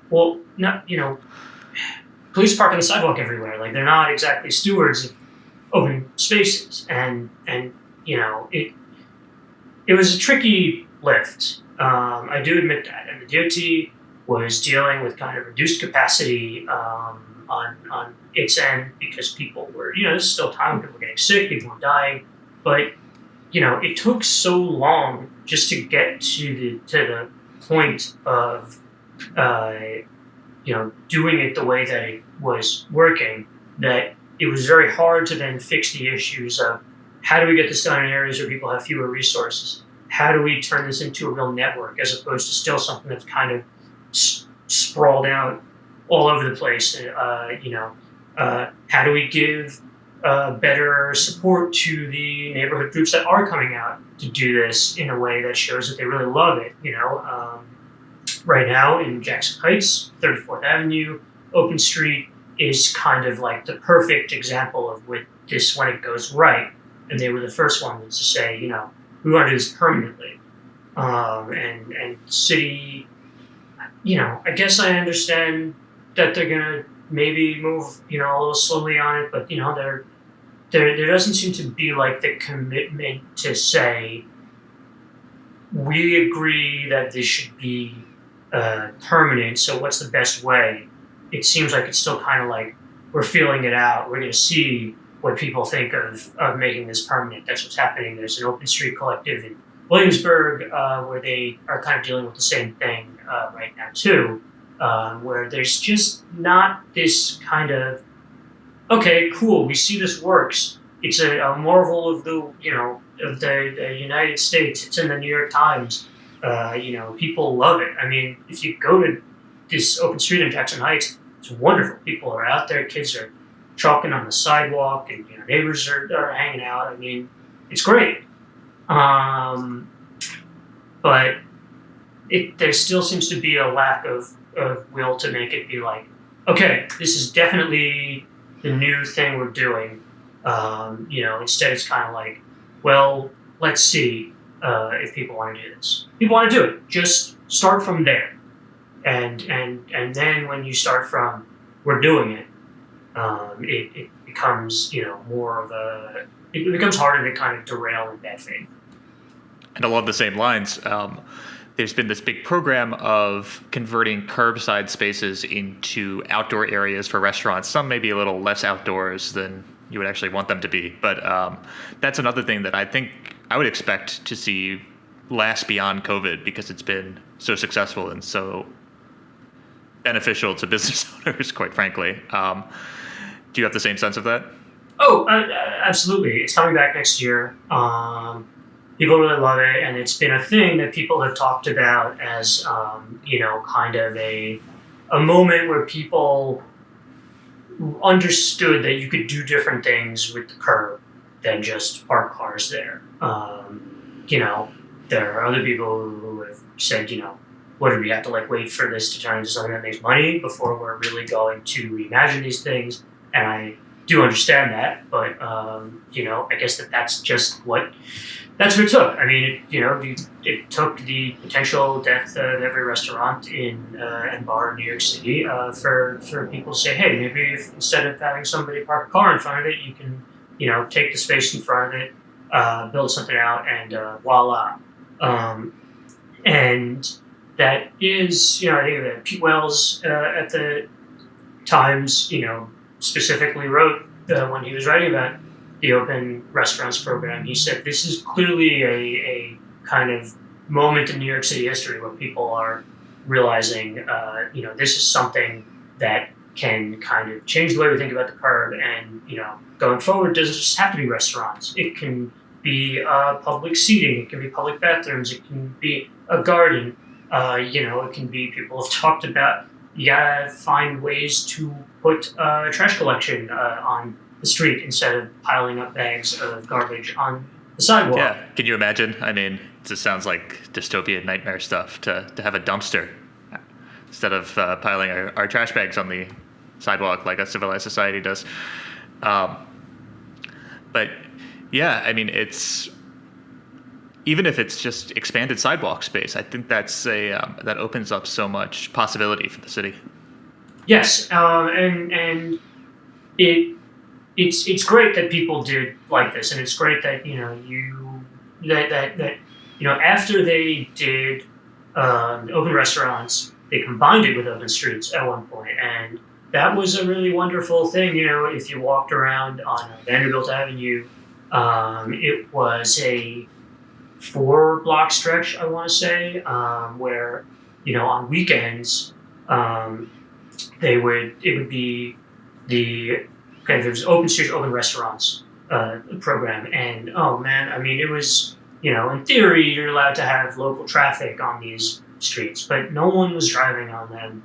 well, not, police park on the sidewalk everywhere. They're not exactly stewards of open spaces. And it was a tricky lift. I do admit that. And the DOT was dealing with kind of reduced capacity on its end because people were, this is still a time when people were getting sick, people were dying. But, it took so long just to get to the point of, doing it the way that it was working, that it was very hard to then fix the issues of how do we get this done in areas where people have fewer resources? How do we turn this into a real network as opposed to still something that's kind of sprawled out all over the place? How do we give better support to the neighborhood groups that are coming out to do this in a way that shows that they really love it? Right now in Jackson Heights, 34th Avenue, Open Street is kind of like the perfect example of with this when it goes right. And they were the first ones to say, we want to do this permanently. And city, I guess I understand that they're gonna maybe move, a little slowly on it, but there doesn't seem to be the commitment to say we agree that this should be permanent. So what's the best way? It seems like it's still kind of like we're feeling it out. We're gonna see what people think of making this permanent. That's what's happening. There's an open street collective in Williamsburg where they are kind of dealing with the same thing right now too, where there's just not this kind of, okay, cool, we see this works. It's a marvel of the United States. It's in the New York Times. People love it. I mean, if you go to this open street in Jackson Heights, it's wonderful. People are out there. Kids are chalking on the sidewalk, and neighbors are hanging out. I mean, it's great. But there still seems to be a lack of will to make it be like, okay, this is definitely the new thing we're doing. Instead it's kind of like, well, let's see if people want to do this. People want to do it. Just start from there, and then when you start from we're doing it, it becomes more of a. It becomes harder to kind of derail in bad faith. And along the same lines, there's been this big program of converting curbside spaces into outdoor areas for restaurants. Some may be a little less outdoors than you would actually want them to be. But that's another thing that I think I would expect to see last beyond COVID, because it's been so successful and so beneficial to business owners, quite frankly. Do you have the same sense of that? Oh, absolutely. It's coming back next year. People really love it, and it's been a thing that people have talked about as, kind of a moment where people understood that you could do different things with the curb than just park cars there. There are other people who have said, what do we have to wait for this to turn into something that makes money before we're really going to reimagine these things? And I do understand that, but I guess that's just what it took. I mean, it took the potential death of every restaurant and bar in New York City for people to say, hey, maybe if instead of having somebody park a car in front of it, you can take the space in front of it, build something out, and voila. And that is, I think that Pete Wells at the Times, specifically wrote when he was writing about the open restaurants program, he said this is clearly a kind of moment in New York City history where people are realizing, this is something that can kind of change the way we think about the curb, and going forward, it doesn't just have to be restaurants. It can be public seating, it can be public bathrooms, it can be a garden. It can be, people have talked about, you gotta find ways to put trash collection on the street instead of piling up bags of garbage on the sidewalk. Yeah, can you imagine? I mean, it just sounds like dystopian nightmare stuff to have a dumpster instead of piling our trash bags on the sidewalk like a civilized society does. But yeah, I mean, even if it's just expanded sidewalk space, I think that's that opens up so much possibility for the city. Yes, and it's great that people did like this, and it's great that after they did open restaurants, they combined it with open streets at one point, and that was a really wonderful thing. If you walked around on Vanderbilt Avenue, it was a 4-block stretch, I want to say, where on weekends it would be there's open streets, open restaurants program, and oh man, I mean, it was in theory you're allowed to have local traffic on these streets, but no one was driving on them.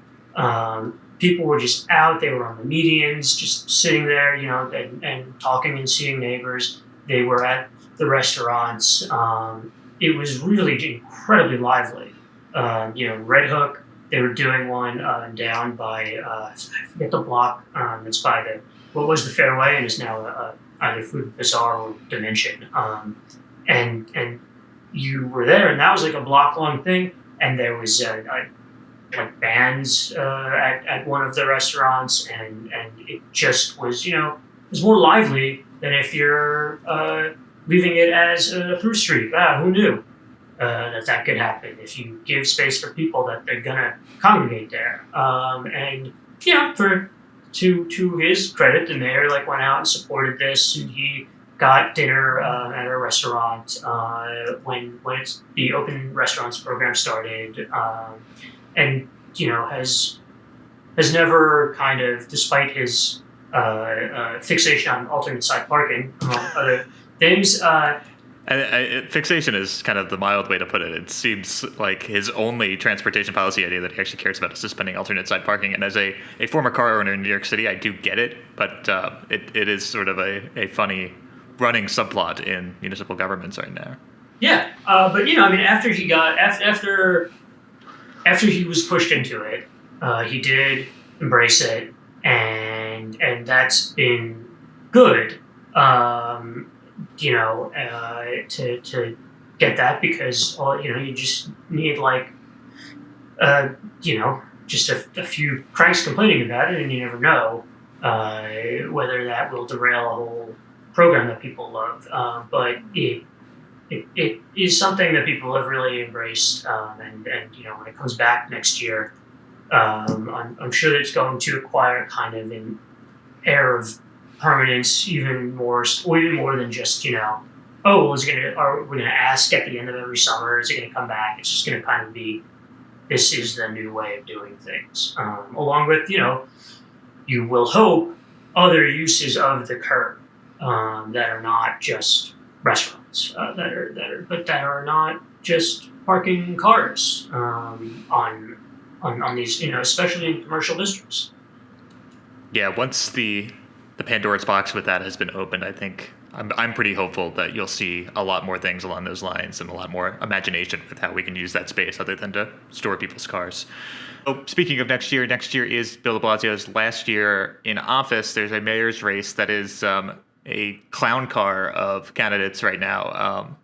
People were just out; they were on the medians, just sitting there, and talking and seeing neighbors. They were at the restaurants. It was really incredibly lively. Red Hook, they were doing one down by, I forget the block, it's by what was the Fairway and is now either Food Bazaar or Dimension. And you were there, and that was like a block-long thing, and there was like bands at one of the restaurants, and it just was, it was more lively than if you're leaving it as a through street. Who knew that could happen if you give space for people that they're gonna congregate there? And for to his credit, the mayor went out and supported this, and he got dinner at a restaurant when the open restaurants program started, and has never kind of, despite his fixation on alternate side parking among other things. Fixation is kind of the mild way to put it. It seems like his only transportation policy idea that he actually cares about is suspending alternate side parking. And as a former car owner in New York City, I do get it, but it is sort of a funny running subplot in municipal governments right now. Yeah, but after he got after he was pushed into it, he did embrace it, and that's been good. To get that, because you just need just a few cranks complaining about it, and you never know whether that will derail a whole program that people love. But it is something that people have really embraced, and when it comes back next year, I'm sure that it's going to acquire kind of an air of permanence, even more than just are we gonna ask at the end of every summer, is it gonna come back? It's just gonna kind of be, this is the new way of doing things, along with you will hope other uses of the curb that are not just restaurants, that are not just parking cars on these, especially in commercial districts. Yeah, once the Pandora's box with that has been opened, I think I'm pretty hopeful that you'll see a lot more things along those lines and a lot more imagination with how we can use that space other than to store people's cars. Oh, speaking of next year is Bill de Blasio's last year in office. There's a mayor's race that is a clown car of candidates right now.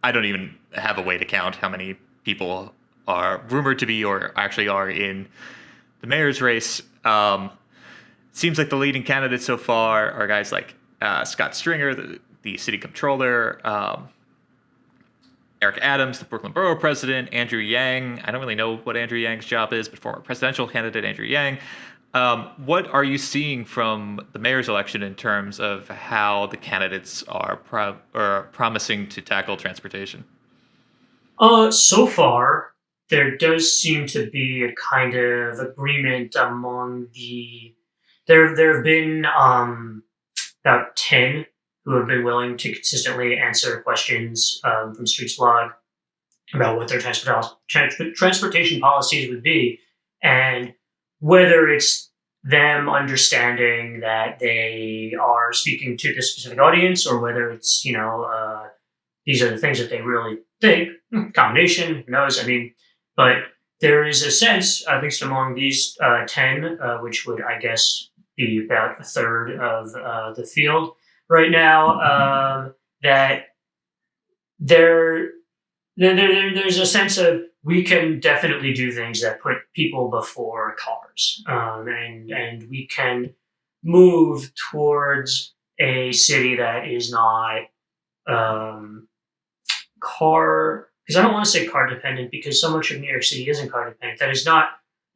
I don't even have a way to count how many people are rumored to be or actually are in the mayor's race. Seems like the leading candidates so far are guys like Scott Stringer, the city controller, Eric Adams, the Brooklyn Borough president, Andrew Yang. I don't really know what Andrew Yang's job is, but former presidential candidate Andrew Yang. What are you seeing from the mayor's election in terms of how the candidates are promising to tackle transportation? So far, there does seem to be a kind of agreement among the. There have been about 10 who have been willing to consistently answer questions from Streets Blog about what their transportation policies would be, and whether it's them understanding that they are speaking to this specific audience, or whether it's these are the things that they really think. Combination, who knows? But there is a sense, at least among these 10, which would, I guess, be about a third of the field right now, that there's a sense of, we can definitely do things that put people before cars, and we can move towards a city that is not car. Because I don't want to say car dependent, because so much of New York City isn't car dependent. That is not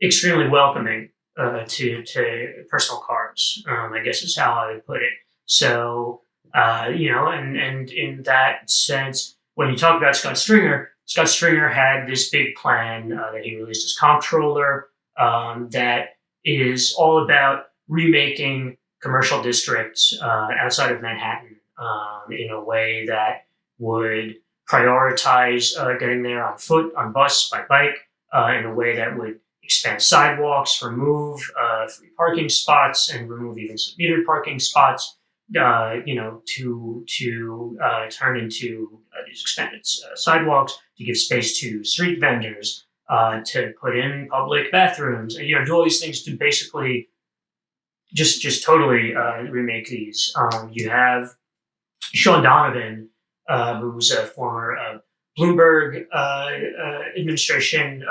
extremely welcoming to personal cars, I guess is how I would put it. So, and in that sense, when you talk about Scott Stringer had this big plan that he released as comptroller that is all about remaking commercial districts outside of Manhattan in a way that would prioritize getting there on foot, on bus, by bike, in a way that would expand sidewalks, remove free parking spots, and remove even some metered parking spots, to turn into these expanded sidewalks, to give space to street vendors, to put in public bathrooms, and do all these things to basically just totally remake these. You have Shaun Donovan, who's a former Bloomberg administration.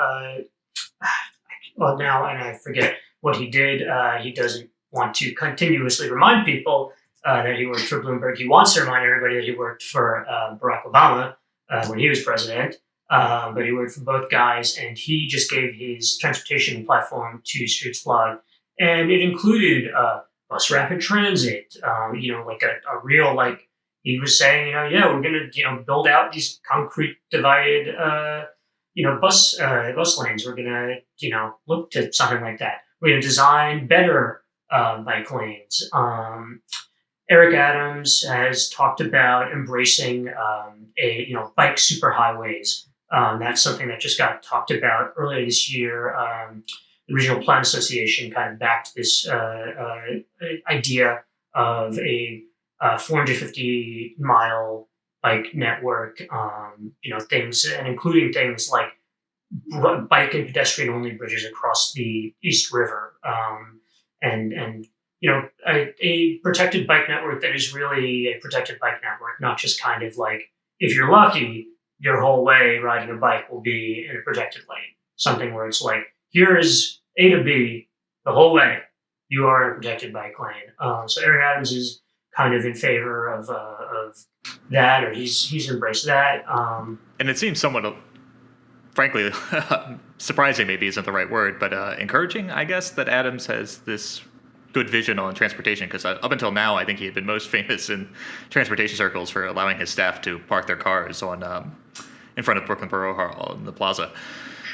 Well, now, and I forget what he did. He doesn't want to continuously remind people that he worked for Bloomberg. He wants to remind everybody that he worked for Barack Obama when he was president. But he worked for both guys, and he just gave his transportation platform to Streets Blog and it included bus rapid transit. Like a real, like he was saying, yeah, we're gonna build out these concrete divided bus lanes. We're gonna look to something like that. We're gonna design better bike lanes. Eric Adams has talked about embracing bike superhighways. That's something that just got talked about earlier this year. The Regional Plan Association kind of backed this idea of a 450-mile bike network. Things and including things like bike and pedestrian only bridges across the East River, and a protected bike network that is really a protected bike network, not just kind of like, if you're lucky, your whole way riding a bike will be in a protected lane. Something where it's like, here is A to B the whole way. You are in a protected bike lane. So Eric Adams is kind of in favor of that, or he's embraced that. And it seems somewhat, frankly, surprising maybe isn't the right word, but encouraging, I guess, that Adams has this good vision on transportation, because up until now, I think he had been most famous in transportation circles for allowing his staff to park their cars on in front of Brooklyn Borough Hall in the plaza.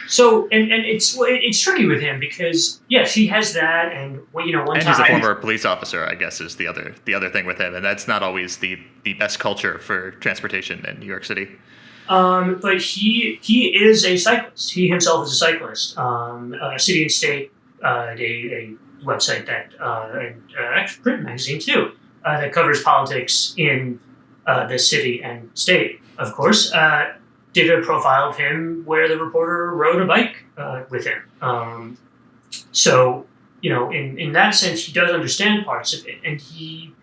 So, and it's tricky with him because yes, he has that, and one and time, he's a former police officer, I guess, is the other thing with him, and that's not always the best culture for transportation in New York City. But he is a cyclist. He himself is a cyclist. City and State, a website that actually print magazine too, that covers politics in the city and state, of course, did a profile of him where the reporter rode a bike with him. So in that sense, he does understand parts of it, and he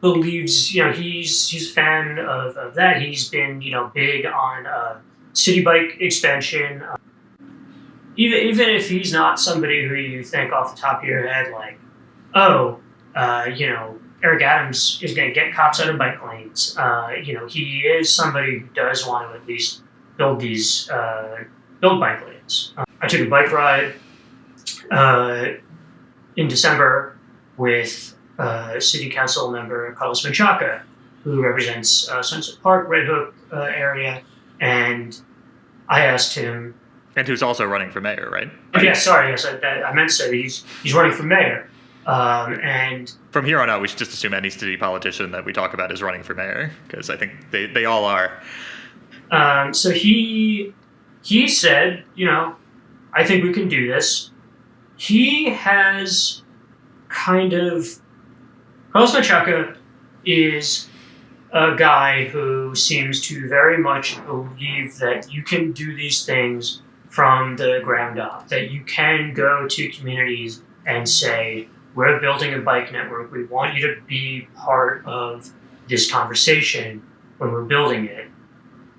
believes he's a fan of that. He's been big on city bike expansion. Even if he's not somebody who you think off the top of your head, like, Eric Adams is going to get cops out of bike lanes. He is somebody who does want to at least build bike lanes. I took a bike ride in December with City Council member Carlos Menchaca, who represents Sunset Park, Red Hook area, and I asked him. And who's also running for mayor, right? Yes, I meant to say that he's running for mayor. And from here on out, we should just assume any city politician that we talk about is running for mayor, because I think they all are. So he said, I think we can do this. He has Carlos Menchaca is a guy who seems to very much believe that you can do these things from the ground up, that you can go to communities and say, we're building a bike network. We want you to be part of this conversation when we're building it,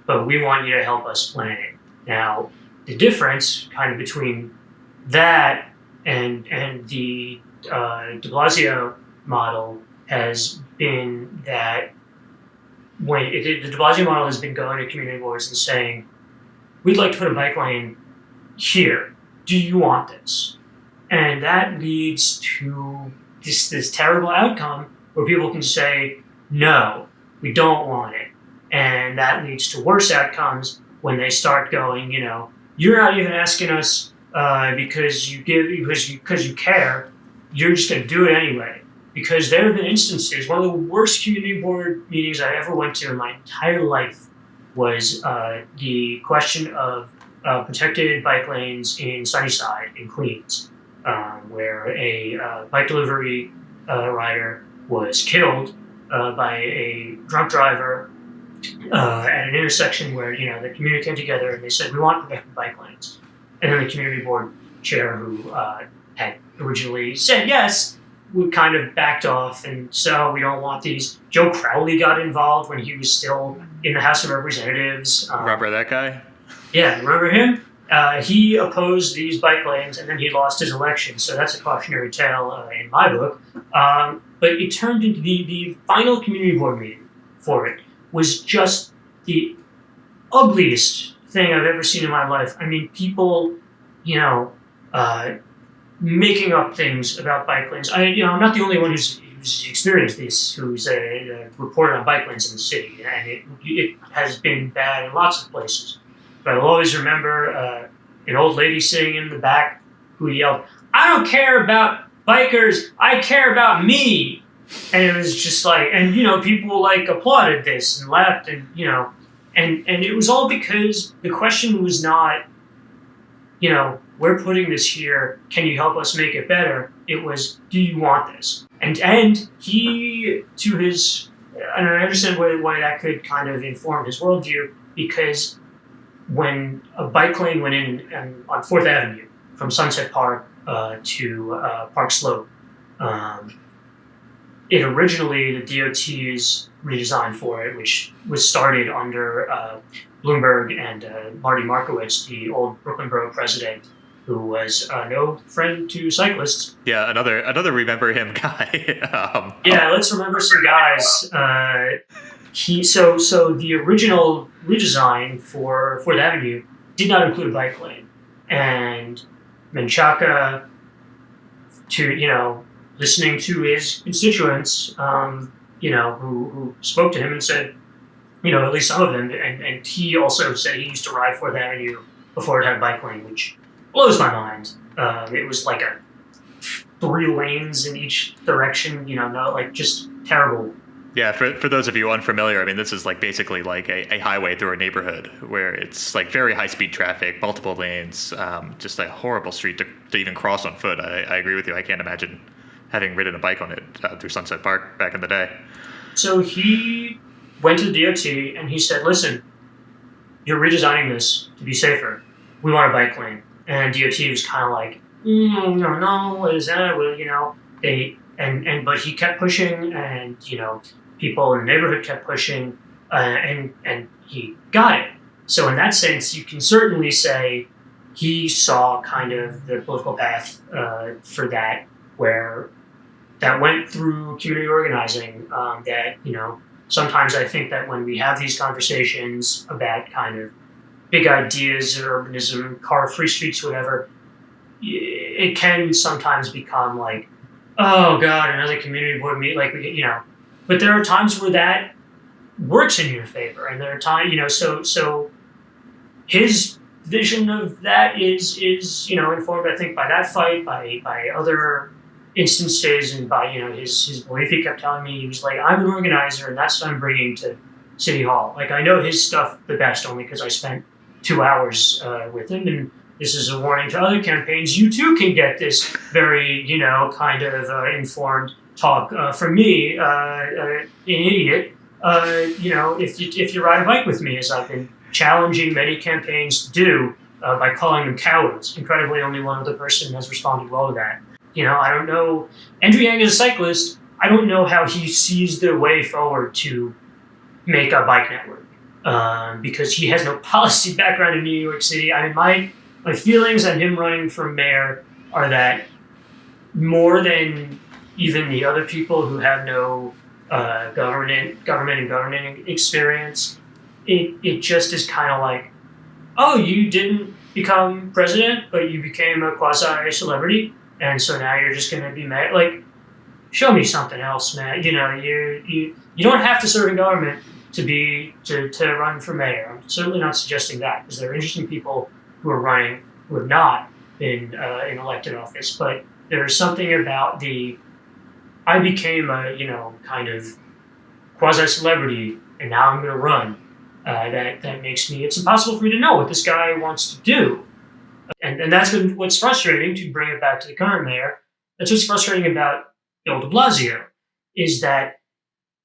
but we want you to help us plan it. Now, the difference kind of between that and the de Blasio model has been that the de Blasio model has been going to community boards and saying, we'd like to put a bike lane here. Do you want this? And that leads to this terrible outcome where people can say, no, we don't want it. And that leads to worse outcomes when they start going, you're not even asking us because you care. You're just going to do it anyway. Because there have been instances, one of the worst community board meetings I ever went to in my entire life was the question of protected bike lanes in Sunnyside in Queens, where a bike delivery rider was killed by a drunk driver at an intersection where the community came together and they said, we want protected bike lanes. And then the community board chair, who had originally said yes, we kind of backed off, and so we don't want these. Joe Crowley got involved when he was still in the House of Representatives. Remember that guy? Yeah, remember him? He opposed these bike lanes, and then he lost his election, so that's a cautionary tale in my book. But it turned into the final community board meeting for it was just the ugliest thing I've ever seen in my life. I mean, people, making up things about bike lanes. I'm not the only one who's experienced this, who's a reporter on bike lanes in the city, and it has been bad in lots of places. But I'll always remember an old lady sitting in the back who yelled, "I don't care about bikers, I care about me." And it was just like, and people like applauded this and laughed, and and it was all because the question was not, we're putting this here, can you help us make it better? It was, do you want this? And he, to his, and I understand why that could kind of inform his worldview, because when a bike lane went in on 4th Avenue from Sunset Park to Park Slope, it originally, the DOT's redesign for it, which was started under Bloomberg and Marty Markowitz, the old Brooklyn Borough president, who was no friend to cyclists. Yeah, another remember him guy. Yeah, let's remember some guys. So the original redesign for 4th Avenue did not include a bike lane, and Menchaca, to listening to his constituents, who spoke to him and said, at least some of them, and he also said he used to ride 4th Avenue before it had a bike lane, which blows my mind. It was like 3 lanes in each direction, just terrible. Yeah, for those of you unfamiliar, I mean, this is basically a highway through a neighborhood where it's very high-speed traffic, multiple lanes, just a horrible street to even cross on foot. I agree with you. I can't imagine having ridden a bike on it through Sunset Park back in the day. So he went to the DOT and he said, listen, you're redesigning this to be safer. We want a bike lane. And DOT was kind of like, no, what is that? Well, but he kept pushing, and, people in the neighborhood kept pushing, and he got it. So in that sense, you can certainly say he saw kind of the political path for that, where that went through community organizing, that, sometimes I think that when we have these conversations about kind of big ideas, urbanism, car-free streets, whatever, it can sometimes become like, oh God, another community board meet, but there are times where that works in your favor, and there are times, so his vision of that is informed, I think, by that fight, by other instances, and by his belief. He kept telling me, he was like, I'm an organizer, and that's what I'm bringing to City Hall. I know his stuff the best only because I spent 2 hours with him, and this is a warning to other campaigns. You too can get this very kind of informed talk from me, an idiot. If you ride a bike with me, as I've been challenging many campaigns to do by calling them cowards. Incredibly, only one other person has responded well to that. I don't know. Andrew Yang is a cyclist. I don't know how he sees the way forward to make a bike network because he has no policy background in New York City. I mean, my feelings on him running for mayor are that more than even the other people who have no government and governing experience, it just is kind of like, oh, you didn't become president, but you became a quasi-celebrity, and so now you're just going to be mayor. Show me something else, man. You don't have to serve in government to run for mayor. I'm certainly not suggesting that, because there are interesting people who are running who have not been in elected office, but there's something about I became a kind of quasi-celebrity, and now I'm going to run. That makes me. It's impossible for me to know what this guy wants to do, and that's been what's frustrating. To bring it back to the current mayor, that's what's frustrating about Bill de Blasio, is that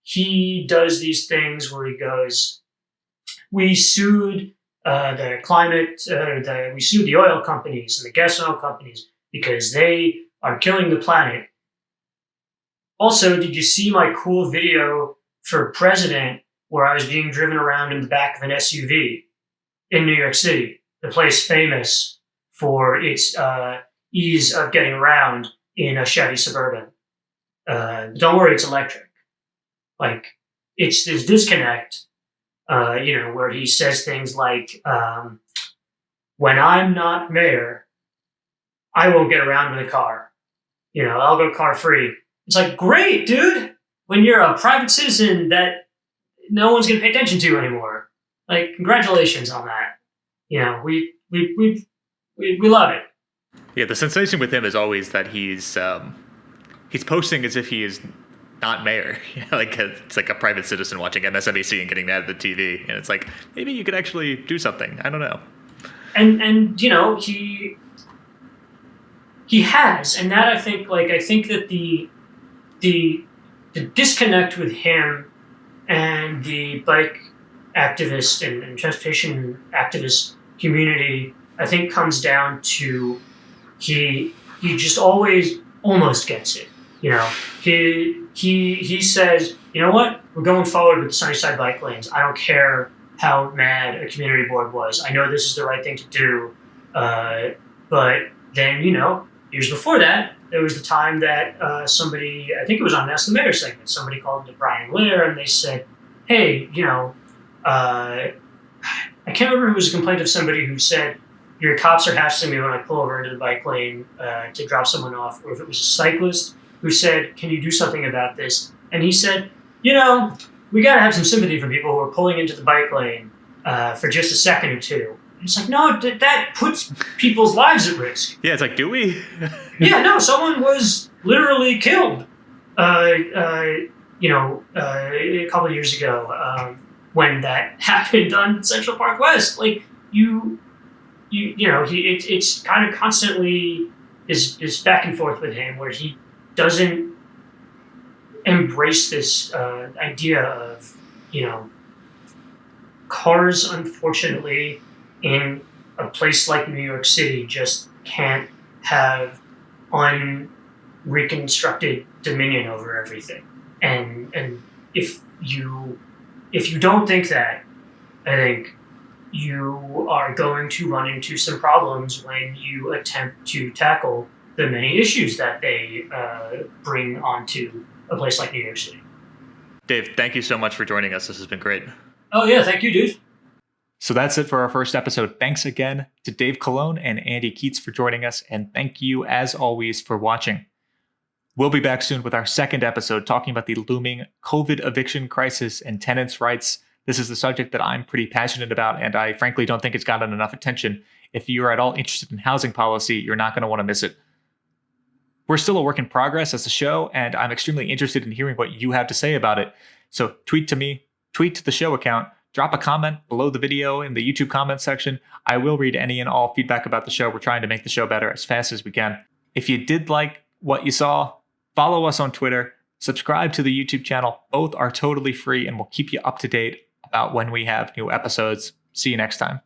he does these things where he goes, "We sued the climate, we sued the oil companies and the gas and oil companies because they are killing the planet." Also, did you see my cool video for president where I was being driven around in the back of an SUV in New York City, the place famous for its ease of getting around in a Chevy Suburban? Don't worry, it's electric. It's this disconnect, where he says things like, when I'm not mayor, I won't get around with a car. I'll go car free. It's like, great, dude. When you're a private citizen that no one's going to pay attention to anymore. Like, congratulations on that. We love it. Yeah, the sensation with him is always that he's posting as if he is not mayor. Like it's like a private citizen watching MSNBC and getting mad at the TV, and it's like, maybe you could actually do something. I don't know. And he has, and that I think that the disconnect with him and the bike activist and transportation activist community, I think, comes down to he just always almost gets it. He says, you know what, we're going forward with the Sunnyside bike lanes. I don't care how mad a community board was. I know this is the right thing to do. But then, years before that, there was the time that somebody, I think it was on Ask the Mayor segment, somebody called into Brian Blair and they said, hey, I can't remember if it was a complaint of somebody who said, your cops are hassling me when I pull over into the bike lane to drop someone off, or if it was a cyclist who said, can you do something about this? And he said, we got to have some sympathy for people who are pulling into the bike lane for just a second or two. And it's like, no, that puts people's lives at risk. Yeah, it's like, do we? Yeah, no, someone was literally killed, a couple of years ago when that happened on Central Park West. Like, it's kind of constantly is back and forth with him where he doesn't embrace this idea of, cars, unfortunately, in a place like New York City just can't have unreconstructed dominion over everything. And if you don't think that, I think you are going to run into some problems when you attempt to tackle the many issues that they bring onto a place like New York City. Dave, thank you so much for joining us. This has been great. Oh, yeah. Thank you, dude. So that's it for our first episode. Thanks again to Dave Colon and Andy Keatts for joining us. And thank you, as always, for watching. We'll be back soon with our second episode talking about the looming COVID eviction crisis and tenants' rights. This is a subject that I'm pretty passionate about, and I frankly don't think it's gotten enough attention. If you're at all interested in housing policy, you're not going to want to miss it. We're still a work in progress as a show, and I'm extremely interested in hearing what you have to say about it. So tweet to me, tweet to the show account, drop a comment below the video in the YouTube comments section. I will read any and all feedback about the show. We're trying to make the show better as fast as we can. If you did like what you saw, follow us on Twitter, subscribe to the YouTube channel. Both are totally free, and we'll keep you up to date about when we have new episodes. See you next time.